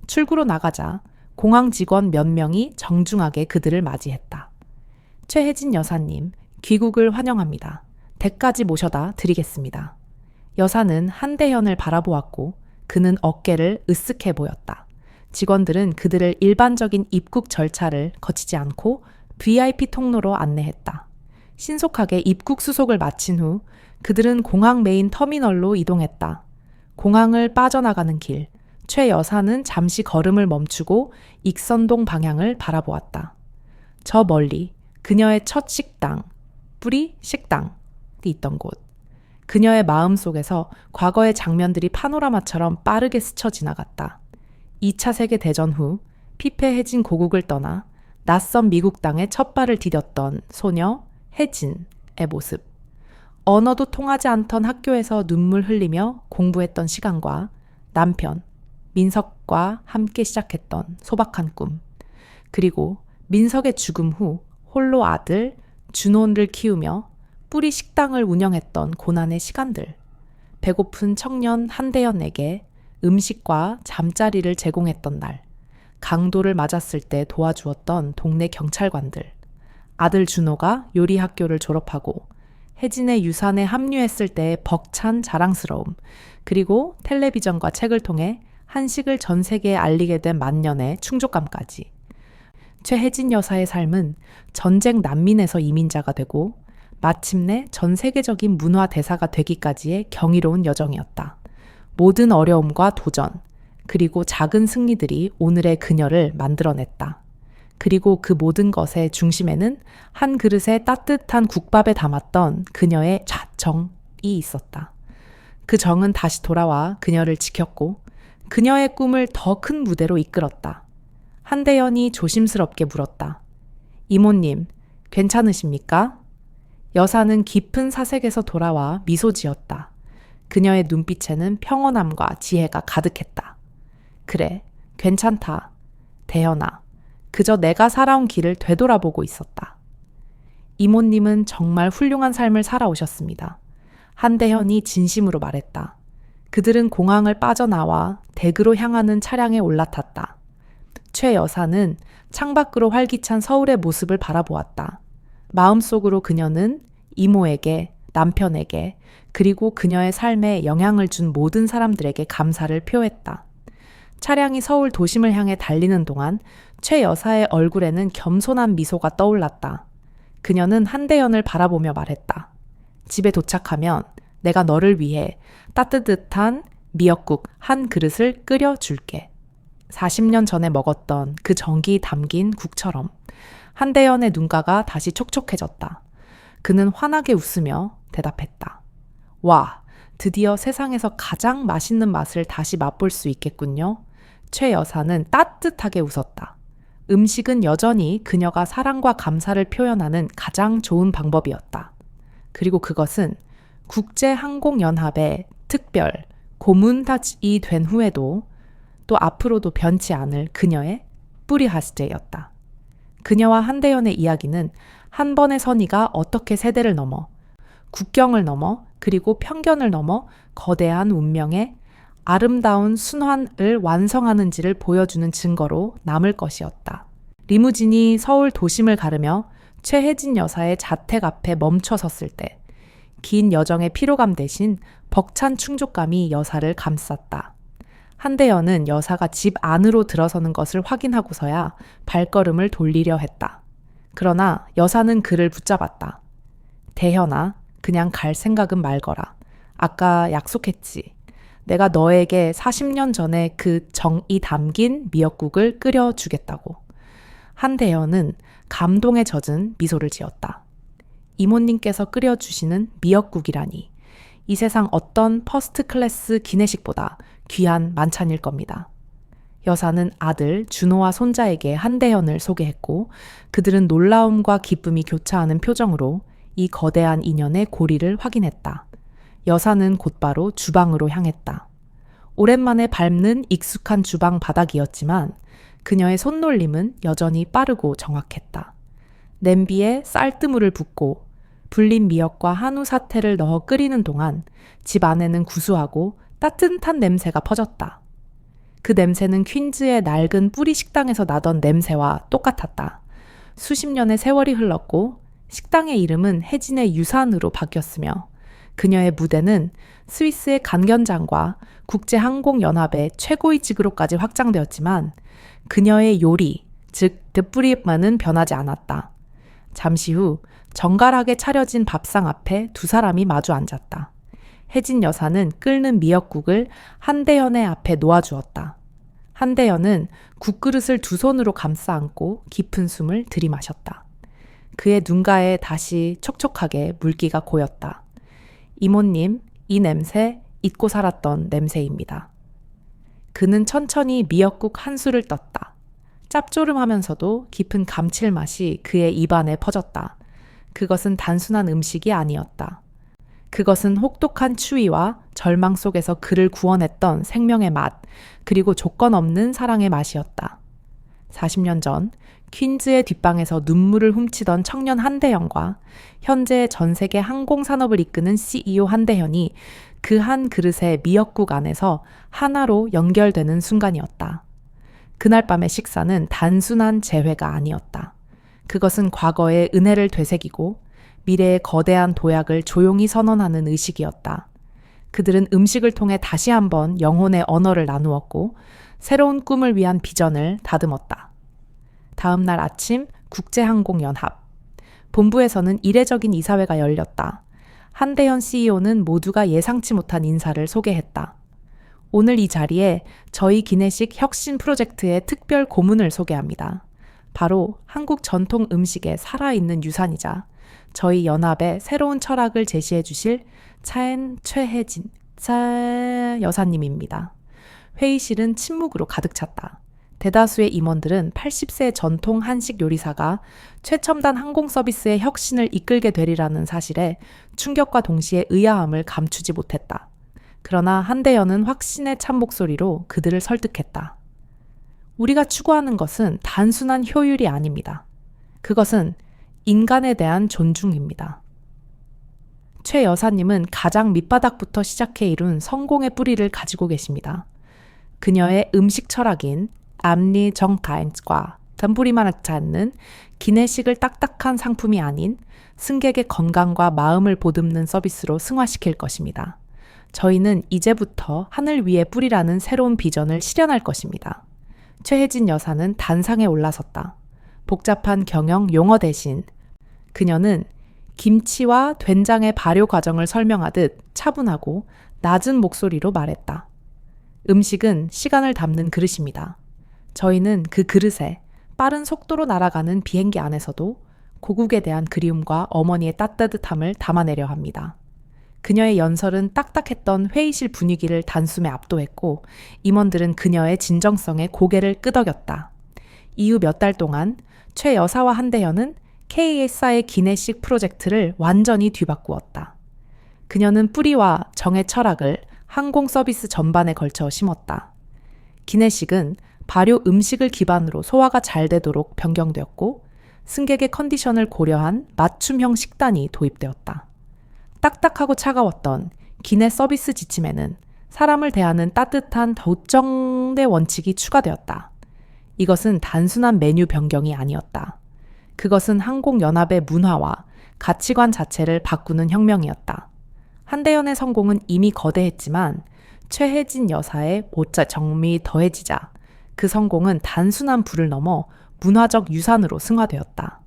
A: 출구로 나가자 공항 직원 몇 명이 정중하게 그들을 맞이했다. 최혜진 여사님, 귀국을 환영합니다. 댁까지 모셔다 드리겠습니다. 여사는 한대현을 바라보았고 그는 어깨를 으쓱해 보였다. 직원들은 그들을 일반적인 입국 절차를 거치지 않고 VIP 통로로 안내했다. 신속하게 입국 수속을 마친 후 그들은 공항 메인 터미널로 이동했다. 공항을 빠져나가는 길, 최 여사는 잠시 걸음을 멈추고 익선동 방향을 바라보았다. 저 멀리 그녀의 첫 식당, 뿌리 식당이 있던 곳. 그녀의 마음속에서 과거의 장면들이 파노라마처럼 빠르게 스쳐 지나갔다. 2차 세계대전 후 피폐해진 고국을 떠나 낯선 미국 땅에 첫 발을 디뎠던 소녀 혜진의 모습. 언어도 통하지 않던 학교에서 눈물 흘리며 공부했던 시간과 남편 민석과 함께 시작했던 소박한 꿈. 그리고 민석의 죽음 후 홀로 아들 준호를 키우며 뿌리 식당을 운영했던 고난의 시간들. 배고픈 청년 한대현에게 음식과 잠자리를 제공했던 날. 강도를 맞았을 때 도와주었던 동네 경찰관들. 아들 준호가 요리 학교를 졸업하고 혜진의 유산에 합류했을 때의 벅찬 자랑스러움. 그리고 텔레비전과 책을 통해 한식을 전 세계에 알리게 된 만년의 충족감까지. 최혜진 여사의 삶은 전쟁 난민에서 이민자가 되고 마침내 전 세계적인 문화 대사가 되기까지의 경이로운 여정이었다. 모든 어려움과 도전, 그리고 작은 승리들이 오늘의 그녀를 만들어냈다. 그리고 그 모든 것의 중심에는 한 그릇의 따뜻한 국밥에 담았던 그녀의 정이 있었다. 그 정은 다시 돌아와 그녀를 지켰고 그녀의 꿈을 더 큰 무대로 이끌었다. 한대현이 조심스럽게 물었다. 이모님, 괜찮으십니까? 여사는 깊은 사색에서 돌아와 미소 지었다. 그녀의 눈빛에는 평온함과 지혜가 가득했다. 그래, 괜찮다. 대현아, 그저 내가 살아온 길을 되돌아보고 있었다. 이모님은 정말 훌륭한 삶을 살아오셨습니다. 한대현이 진심으로 말했다. 그들은 공항을 빠져나와 댁으로 향하는 차량에 올라탔다. 최 여사는 창밖으로 활기찬 서울의 모습을 바라보았다. 마음속으로 그녀는 이모에게, 남편에게, 그리고 그녀의 삶에 영향을 준 모든 사람들에게 감사를 표했다. 차량이 서울 도심을 향해 달리는 동안 최 여사의 얼굴에는 겸손한 미소가 떠올랐다. 그녀는 한대현을 바라보며 말했다. 집에 도착하면 내가 너를 위해 따뜻한 미역국 한 그릇을 끓여줄게. 40년 전에 먹었던 그 정기 담긴 국처럼. 한대현의 눈가가 다시 촉촉해졌다. 그는 환하게 웃으며 대답했다. 와, 드디어 세상에서 가장 맛있는 맛을 다시 맛볼 수 있겠군요. 최 여사는 따뜻하게 웃었다. 음식은 여전히 그녀가 사랑과 감사를 표현하는 가장 좋은 방법이었다. 그리고 그것은 국제항공연합의 특별 고문단이 된 후에도 또 앞으로도 변치 않을 그녀의 뿌리하스제였다. 그녀와 한대현의 이야기는 한 번의 선의가 어떻게 세대를 넘어, 국경을 넘어, 그리고 편견을 넘어 거대한 운명의 아름다운 순환을 완성하는지를 보여주는 증거로 남을 것이었다. 리무진이 서울 도심을 가르며 최혜진 여사의 자택 앞에 멈춰 섰을 때 긴 여정의 피로감 대신 벅찬 충족감이 여사를 감쌌다. 한대현은 여사가 집 안으로 들어서는 것을 확인하고서야 발걸음을 돌리려 했다. 그러나 여사는 그를 붙잡았다. 대현아, 그냥 갈 생각은 말거라. 아까 약속했지. 내가 너에게 40년 전에 그 정이 담긴 미역국을 끓여주겠다고. 한대현은 감동에 젖은 미소를 지었다. 이모님께서 끓여주시는 미역국이라니 이 세상 어떤 퍼스트 클래스 기내식보다 귀한 만찬일 겁니다. 여사는 아들 준호와 손자에게 한대현을 소개했고 그들은 놀라움과 기쁨이 교차하는 표정으로 이 거대한 인연의 고리를 확인했다. 여사는 곧바로 주방으로 향했다. 오랜만에 밟는 익숙한 주방 바닥이었지만 그녀의 손놀림은 여전히 빠르고 정확했다. 냄비에 쌀뜨물을 붓고 불린 미역과 한우 사태를 넣어 끓이는 동안 집 안에는 구수하고 따뜻한 냄새가 퍼졌다. 그 냄새는 퀸즈의 낡은 뿌리 식당에서 나던 냄새와 똑같았다. 수십 년의 세월이 흘렀고 식당의 이름은 혜진의 유산으로 바뀌었으며 그녀의 무대는 스위스의 간견장과 국제항공연합의 최고위직으로까지 확장되었지만 그녀의 요리, 즉 드뿌리만은 변하지 않았다. 잠시 후 정갈하게 차려진 밥상 앞에 두 사람이 마주 앉았다. 혜진 여사는 끓는 미역국을 한대현의 앞에 놓아주었다. 한대현은 국그릇을 두 손으로 감싸 안고 깊은 숨을 들이마셨다. 그의 눈가에 다시 촉촉하게 물기가 고였다. 이모님, 이 냄새 잊고 살았던 냄새입니다. 그는 천천히 미역국 한 술을 떴다. 짭조름하면서도 깊은 감칠맛이 그의 입안에 퍼졌다. 그것은 단순한 음식이 아니었다. 그것은 혹독한 추위와 절망 속에서 그를 구원했던 생명의 맛, 그리고 조건 없는 사랑의 맛이었다. 40년 전 퀸즈의 뒷방에서 눈물을 훔치던 청년 한대현과 현재 전 세계 항공산업을 이끄는 CEO 한대현이 그 한 그릇의 미역국 안에서 하나로 연결되는 순간이었다. 그날 밤의 식사는 단순한 재회가 아니었다. 그것은 과거의 은혜를 되새기고 미래의 거대한 도약을 조용히 선언하는 의식이었다. 그들은 음식을 통해 다시 한번 영혼의 언어를 나누었고 새로운 꿈을 위한 비전을 다듬었다. 다음 날 아침 국제항공연합. 본부에서는 이례적인 이사회가 열렸다. 한대현 CEO는 모두가 예상치 못한 인사를 소개했다. 오늘 이 자리에 저희 기내식 혁신 프로젝트의 특별 고문을 소개합니다. 바로 한국 전통 음식의 살아있는 유산이자 저희 연합의 새로운 철학을 제시해 주실 최혜진 여사님입니다. 회의실은 침묵으로 가득 찼다. 대다수의 임원들은 80세 전통 한식 요리사가 최첨단 항공 서비스의 혁신을 이끌게 되리라는 사실에 충격과 동시에 의아함을 감추지 못했다. 그러나 한대현은 확신에 찬 목소리로 그들을 설득했다. 우리가 추구하는 것은 단순한 효율이 아닙니다. 그것은 인간에 대한 존중입니다. 최 여사님은 가장 밑바닥부터 시작해 이룬 성공의 뿌리를 가지고 계십니다. 그녀의 음식 철학인 암리 정가인과 덤부리만 하지 않는 기내식을 딱딱한 상품이 아닌 승객의 건강과 마음을 보듬는 서비스로 승화시킬 것입니다. 저희는 이제부터 하늘 위에 뿌리라는 새로운 비전을 실현할 것입니다. 최혜진 여사는 단상에 올라섰다. 복잡한 경영 용어 대신 그녀는 김치와 된장의 발효 과정을 설명하듯 차분하고 낮은 목소리로 말했다. 음식은 시간을 담는 그릇입니다. 저희는 그 그릇에 빠른 속도로 날아가는 비행기 안에서도 고국에 대한 그리움과 어머니의 따뜻함을 담아내려 합니다. 그녀의 연설은 딱딱했던 회의실 분위기를 단숨에 압도했고 임원들은 그녀의 진정성에 고개를 끄덕였다. 이후 몇 달 동안 최 여사와 한대현은 KSI의 기내식 프로젝트를 완전히 뒤바꾸었다. 그녀는 뿌리와 정의 철학을 항공 서비스 전반에 걸쳐 심었다. 기내식은 발효 음식을 기반으로 소화가 잘 되도록 변경되었고 승객의 컨디션을 고려한 맞춤형 식단이 도입되었다. 딱딱하고 차가웠던 기내 서비스 지침에는 사람을 대하는 따뜻한 도정의 원칙이 추가되었다. 이것은 단순한 메뉴 변경이 아니었다. 그것은 항공연합의 문화와 가치관 자체를 바꾸는 혁명이었다. 한대현의 성공은 이미 거대했지만 최혜진 여사의 모짜 정미 더해지자 그 성공은 단순한 부를 넘어 문화적 유산으로 승화되었다.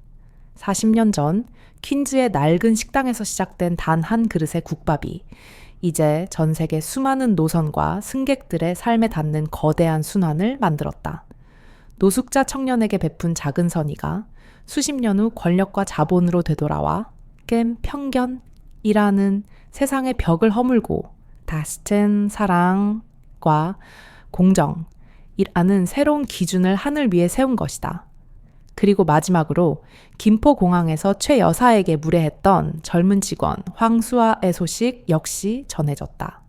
A: 40년 전 퀸즈의 낡은 식당에서 시작된 단 한 그릇의 국밥이 이제 전 세계 수많은 노선과 승객들의 삶에 닿는 거대한 순환을 만들었다. 노숙자 청년에게 베푼 작은 선의가 수십 년 후 권력과 자본으로 되돌아와 깸 편견이라는 세상의 벽을 허물고 다시튼 사랑과 공정이라는 새로운 기준을 하늘 위에 세운 것이다. 그리고 마지막으로 김포공항에서 최 여사에게 무례했던 젊은 직원 황수아의 소식 역시 전해졌다.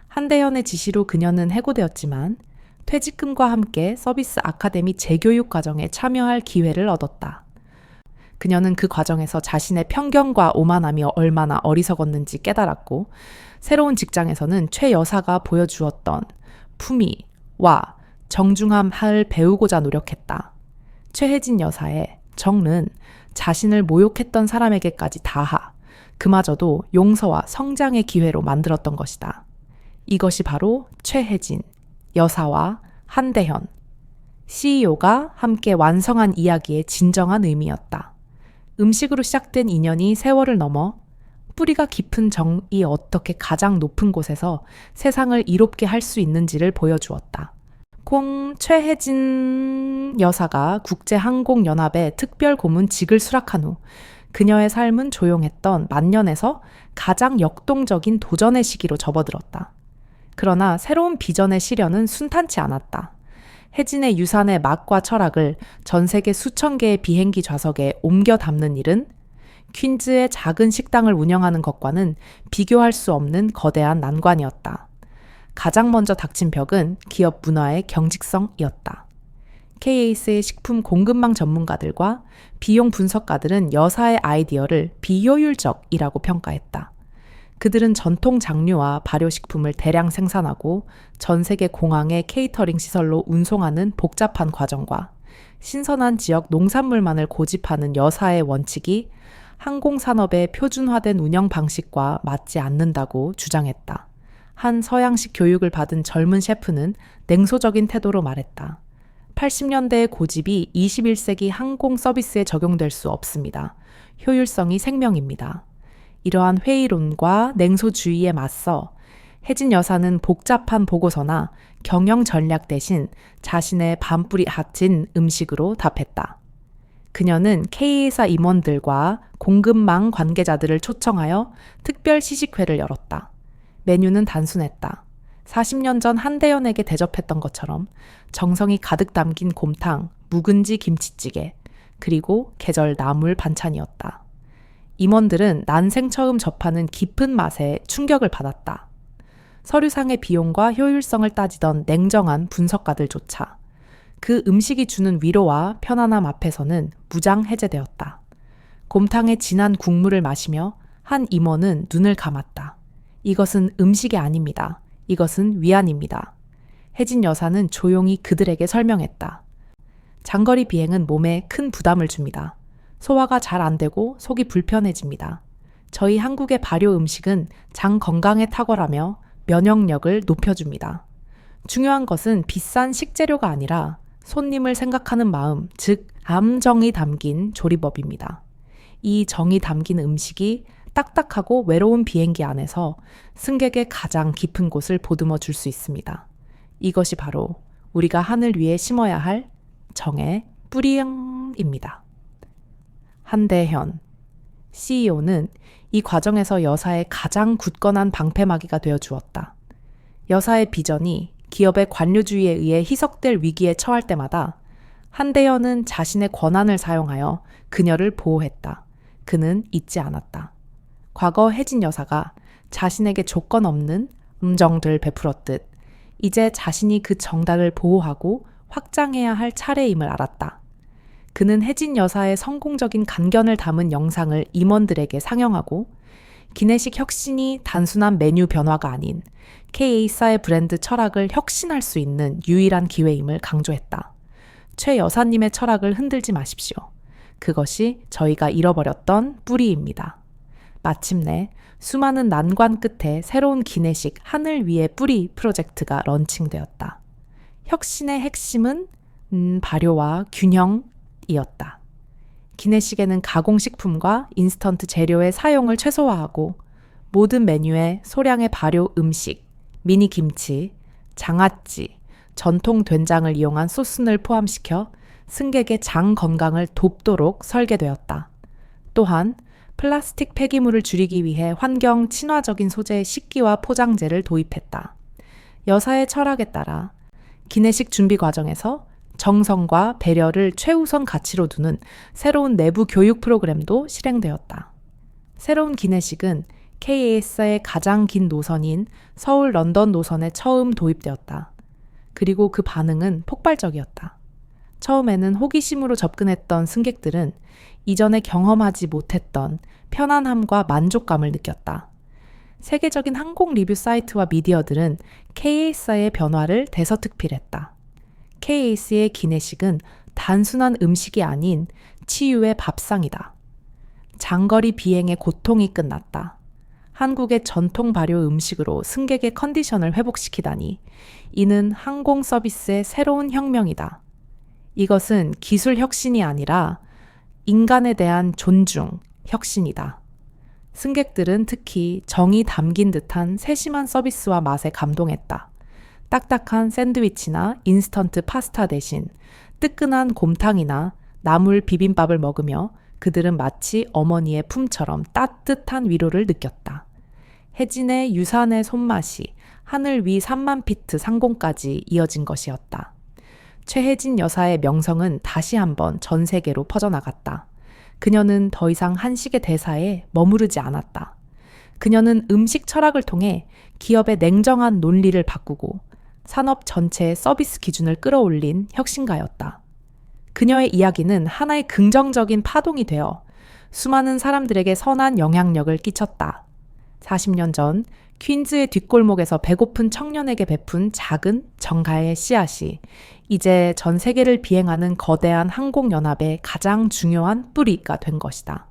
A: 한대현의 지시로 그녀는 해고되었지만 퇴직금과 함께 서비스 아카데미 재교육 과정에 참여할 기회를 얻었다. 그녀는 그 과정에서 자신의 편견과 오만함이 얼마나 어리석었는지 깨달았고 새로운 직장에서는 최 여사가 보여주었던 품위와 정중함을 배우고자 노력했다. 최혜진 여사의 정은 자신을 모욕했던 사람에게까지 다하, 그마저도 용서와 성장의 기회로 만들었던 것이다. 이것이 바로 최혜진 여사와 한대현 CEO가 함께 완성한 이야기의 진정한 의미였다. 음식으로 시작된 인연이 세월을 넘어 뿌리가 깊은 정이 어떻게 가장 높은 곳에서 세상을 이롭게 할 수 있는지를 보여주었다. 최혜진 여사가 국제항공연합의 특별고문직을 수락한 후 그녀의 삶은 조용했던 만년에서 가장 역동적인 도전의 시기로 접어들었다. 그러나 새로운 비전의 실현은 순탄치 않았다. 혜진의 유산의 맛과 철학을 전 세계 수천 개의 비행기 좌석에 옮겨 담는 일은 퀸즈의 작은 식당을 운영하는 것과는 비교할 수 없는 거대한 난관이었다. 가장 먼저 닥친 벽은 기업 문화의 경직성이었다. KAS의 식품 공급망 전문가들과 비용 분석가들은 여사의 아이디어를 비효율적이라고 평가했다. 그들은 전통 장류와 발효식품을 대량 생산하고 전 세계 공항의 케이터링 시설로 운송하는 복잡한 과정과 신선한 지역 농산물만을 고집하는 여사의 원칙이 항공산업의 표준화된 운영 방식과 맞지 않는다고 주장했다. 한 서양식 교육을 받은 젊은 셰프는 냉소적인 태도로 말했다. 80년대의 고집이 21세기 항공 서비스에 적용될 수 없습니다. 효율성이 생명입니다. 이러한 회의론과 냉소주의에 맞서 혜진 여사는 복잡한 보고서나 경영 전략 대신 자신의 반뿌리 핫진 음식으로 답했다. 그녀는 K회사 임원들과 공급망 관계자들을 초청하여 특별 시식회를 열었다. 메뉴는 단순했다. 40년 전 한대현에게 대접했던 것처럼 정성이 가득 담긴 곰탕, 묵은지 김치찌개, 그리고 계절 나물 반찬이었다. 임원들은 난생 처음 접하는 깊은 맛에 충격을 받았다. 서류상의 비용과 효율성을 따지던 냉정한 분석가들조차 그 음식이 주는 위로와 편안함 앞에서는 무장해제되었다. 곰탕의 진한 국물을 마시며 한 임원은 눈을 감았다. 이것은 음식이 아닙니다. 이것은 위안입니다. 혜진 여사는 조용히 그들에게 설명했다. 장거리 비행은 몸에 큰 부담을 줍니다. 소화가 잘 안 되고 속이 불편해집니다. 저희 한국의 발효 음식은 장 건강에 탁월하며 면역력을 높여줍니다. 중요한 것은 비싼 식재료가 아니라 손님을 생각하는 마음, 즉 암정이 담긴 조리법입니다. 이 정이 담긴 음식이 딱딱하고 외로운 비행기 안에서 승객의 가장 깊은 곳을 보듬어 줄 수 있습니다. 이것이 바로 우리가 하늘 위에 심어야 할 정의 뿌리입니다. 한대현 CEO는 이 과정에서 여사의 가장 굳건한 방패막이가 되어 주었다. 여사의 비전이 기업의 관료주의에 의해 희석될 위기에 처할 때마다 한대현은 자신의 권한을 사용하여 그녀를 보호했다. 그는 잊지 않았다. 과거 혜진 여사가 자신에게 조건 없는 음정들 베풀었듯 이제 자신이 그 정당을 보호하고 확장해야 할 차례임을 알았다. 그는 혜진 여사의 성공적인 간견을 담은 영상을 임원들에게 상영하고 기내식 혁신이 단순한 메뉴 변화가 아닌 K에이사의 브랜드 철학을 혁신할 수 있는 유일한 기회임을 강조했다. 최 여사님의 철학을 흔들지 마십시오. 그것이 저희가 잃어버렸던 뿌리입니다. 마침내 수많은 난관 끝에 새로운 기내식 하늘 위의 뿌리 프로젝트가 런칭되었다. 혁신의 핵심은 발효와 균형이었다. 기내식에는 가공식품과 인스턴트 재료의 사용을 최소화하고 모든 메뉴에 소량의 발효 음식, 미니 김치, 장아찌, 전통 된장을 이용한 소스를 포함시켜 승객의 장 건강을 돕도록 설계되었다. 또한 플라스틱 폐기물을 줄이기 위해 환경 친화적인 소재의 식기와 포장재를 도입했다. 여사의 철학에 따라 기내식 준비 과정에서 정성과 배려를 최우선 가치로 두는 새로운 내부 교육 프로그램도 실행되었다. 새로운 기내식은 KAS의 가장 긴 노선인 서울 런던 노선에 처음 도입되었다. 그리고 그 반응은 폭발적이었다. 처음에는 호기심으로 접근했던 승객들은 이전에 경험하지 못했던 편안함과 만족감을 느꼈다. 세계적인 항공 리뷰 사이트와 미디어들은 KAS의 변화를 대서특필했다. KAS의 기내식은 단순한 음식이 아닌 치유의 밥상이다. 장거리 비행의 고통이 끝났다. 한국의 전통 발효 음식으로 승객의 컨디션을 회복시키다니 이는 항공 서비스의 새로운 혁명이다. 이것은 기술 혁신이 아니라 인간에 대한 존중, 혁신이다. 승객들은 특히 정이 담긴 듯한 세심한 서비스와 맛에 감동했다. 딱딱한 샌드위치나 인스턴트 파스타 대신 뜨끈한 곰탕이나 나물 비빔밥을 먹으며 그들은 마치 어머니의 품처럼 따뜻한 위로를 느꼈다. 혜진의 유산의 손맛이 하늘 위 3만 피트 상공까지 이어진 것이었다. 최혜진 여사의 명성은 다시 한번 전 세계로 퍼져나갔다. 그녀는 더 이상 한식의 대사에 머무르지 않았다. 그녀는 음식 철학을 통해 기업의 냉정한 논리를 바꾸고 산업 전체의 서비스 기준을 끌어올린 혁신가였다. 그녀의 이야기는 하나의 긍정적인 파동이 되어 수많은 사람들에게 선한 영향력을 끼쳤다. 40년 전 퀸즈의 뒷골목에서 배고픈 청년에게 베푼 작은 정가의 씨앗이 이제 전 세계를 비행하는 거대한 항공연합의 가장 중요한 뿌리가 된 것이다.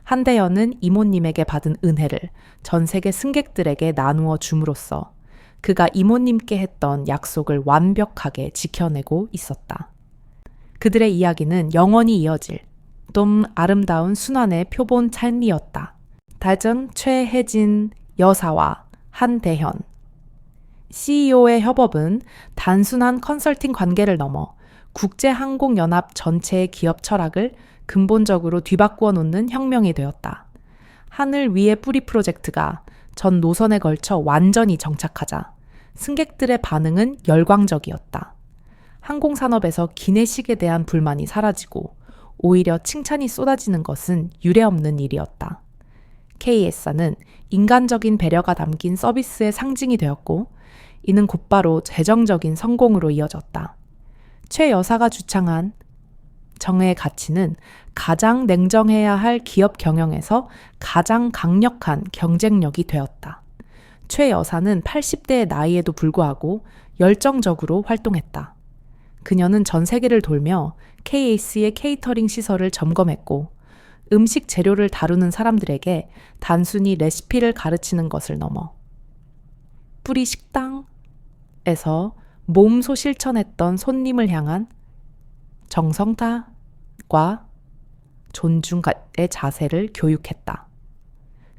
A: 한대현은 이모님에게 받은 은혜를 전 세계 승객들에게 나누어 줌으로써 그가 이모님께 했던 약속을 완벽하게 지켜내고 있었다. 그들의 이야기는 영원히 이어질 좀 아름다운 순환의 표본 찰리였다. 다정 최혜진 여사와 한대현 CEO의 협업은 단순한 컨설팅 관계를 넘어 국제항공연합 전체의 기업 철학을 근본적으로 뒤바꾸어 놓는 혁명이 되었다. 하늘 위의 뿌리 프로젝트가 전 노선에 걸쳐 완전히 정착하자 승객들의 반응은 열광적이었다. 항공산업에서 기내식에 대한 불만이 사라지고 오히려 칭찬이 쏟아지는 것은 유례없는 일이었다. KS는 인간적인 배려가 담긴 서비스의 상징이 되었고 이는 곧바로 재정적인 성공으로 이어졌다. 최 여사가 주창한 정의 가치는 가장 냉정해야 할 기업 경영에서 가장 강력한 경쟁력이 되었다. 최 여사는 80대의 나이에도 불구하고 열정적으로 활동했다. 그녀는 전 세계를 돌며 KAC의 케이터링 시설을 점검했고 음식 재료를 다루는 사람들에게 단순히 레시피를 가르치는 것을 넘어 뿌리 식당에서 몸소 실천했던 손님을 향한 정성타과 존중의 자세를 교육했다.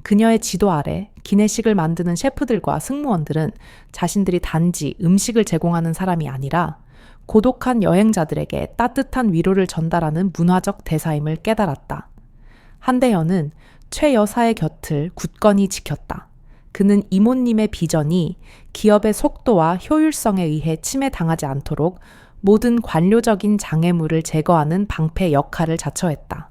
A: 그녀의 지도 아래 기내식을 만드는 셰프들과 승무원들은 자신들이 단지 음식을 제공하는 사람이 아니라 고독한 여행자들에게 따뜻한 위로를 전달하는 문화적 대사임을 깨달았다. 한대현은 최 여사의 곁을 굳건히 지켰다. 그는 이모님의 비전이 기업의 속도와 효율성에 의해 침해당하지 않도록 모든 관료적인 장애물을 제거하는 방패 역할을 자처했다.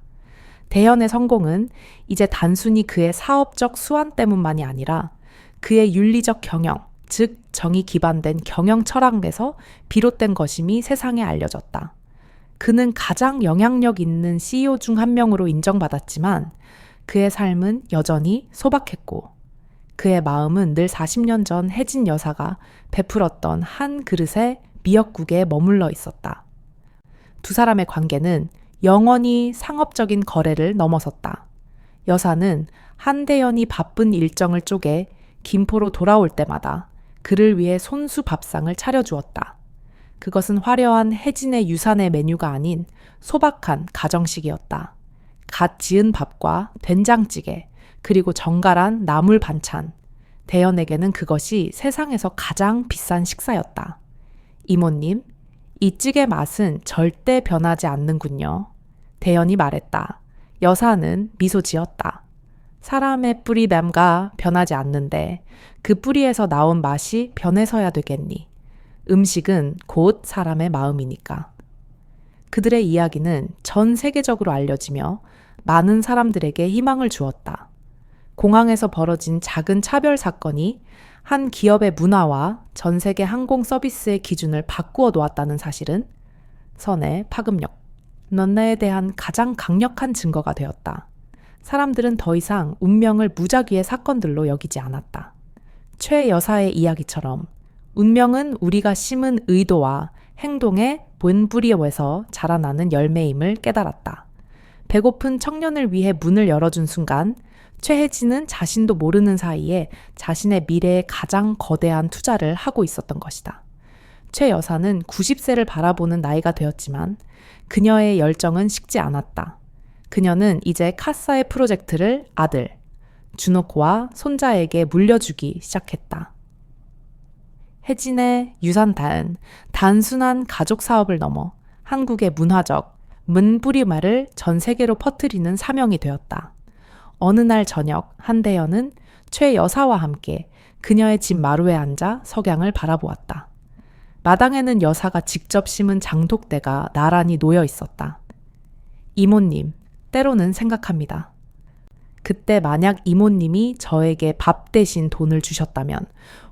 A: 대현의 성공은 이제 단순히 그의 사업적 수완 때문만이 아니라 그의 윤리적 경영, 즉 정의 기반된 경영 철학에서 비롯된 것임이 세상에 알려졌다. 그는 가장 영향력 있는 CEO 중 한 명으로 인정받았지만 그의 삶은 여전히 소박했고 그의 마음은 늘 40년 전 혜진 여사가 베풀었던 한 그릇의 미역국에 머물러 있었다. 두 사람의 관계는 영원히 상업적인 거래를 넘어섰다. 여사는 한대현이 바쁜 일정을 쪼개 김포로 돌아올 때마다 그를 위해 손수 밥상을 차려주었다. 그것은 화려한 혜진의 유산의 메뉴가 아닌 소박한 가정식이었다. 갓 지은 밥과 된장찌개, 그리고 정갈한 나물 반찬. 대연에게는 그것이 세상에서 가장 비싼 식사였다. 이모님, 이 찌개 맛은 절대 변하지 않는군요. 대연이 말했다. 여사는 미소 지었다. 사람의 뿌리 냄가 변하지 않는데 그 뿌리에서 나온 맛이 변해서야 되겠니? 음식은 곧 사람의 마음이니까. 그들의 이야기는 전 세계적으로 알려지며 많은 사람들에게 희망을 주었다. 공항에서 벌어진 작은 차별 사건이 한 기업의 문화와 전 세계 항공 서비스의 기준을 바꾸어 놓았다는 사실은 선의 파급력, 넌네에 대한 가장 강력한 증거가 되었다. 사람들은 더 이상 운명을 무작위의 사건들로 여기지 않았다. 최 여사의 이야기처럼 운명은 우리가 심은 의도와 행동의 본뿌리에서 자라나는 열매임을 깨달았다. 배고픈 청년을 위해 문을 열어준 순간 최혜진은 자신도 모르는 사이에 자신의 미래에 가장 거대한 투자를 하고 있었던 것이다. 최 여사는 90세를 바라보는 나이가 되었지만 그녀의 열정은 식지 않았다. 그녀는 이제 카사의 프로젝트를 아들, 준호코와 손자에게 물려주기 시작했다. 혜진의 유산다은 단순한 가족 사업을 넘어 한국의 문화적, 문뿌리말을 전 세계로 퍼뜨리는 사명이 되었다. 어느 날 저녁 한대연은 최 여사와 함께 그녀의 집 마루에 앉아 석양을 바라보았다. 마당에는 여사가 직접 심은 장독대가 나란히 놓여 있었다. 이모님, 때로는 생각합니다. 그때 만약 이모님이 저에게 밥 대신 돈을 주셨다면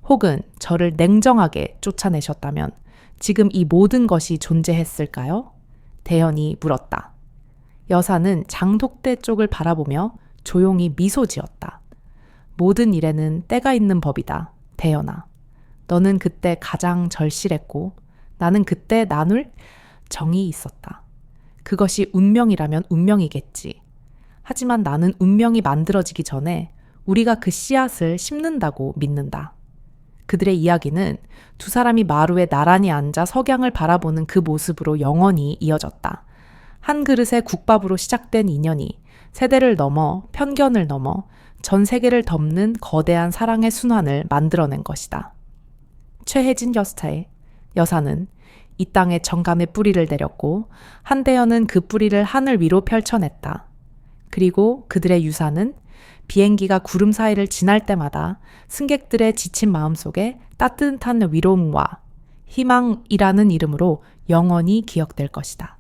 A: 혹은 저를 냉정하게 쫓아내셨다면 지금 이 모든 것이 존재했을까요? 대연이 물었다. 여사는 장독대 쪽을 바라보며 조용히 미소 지었다. 모든 일에는 때가 있는 법이다. 대연아. 너는 그때 가장 절실했고 나는 그때 나눌 정이 있었다. 그것이 운명이라면 운명이겠지. 하지만 나는 운명이 만들어지기 전에 우리가 그 씨앗을 심는다고 믿는다. 그들의 이야기는 두 사람이 마루에 나란히 앉아 석양을 바라보는 그 모습으로 영원히 이어졌다. 한 그릇의 국밥으로 시작된 인연이 세대를 넘어 편견을 넘어 전 세계를 덮는 거대한 사랑의 순환을 만들어낸 것이다. 최혜진 여사는 이 땅에 정감의 뿌리를 내렸고 한대연은 그 뿌리를 하늘 위로 펼쳐냈다. 그리고 그들의 유산은 비행기가 구름 사이를 지날 때마다 승객들의 지친 마음속에 따뜻한 위로움과 희망이라는 이름으로 영원히 기억될 것이다.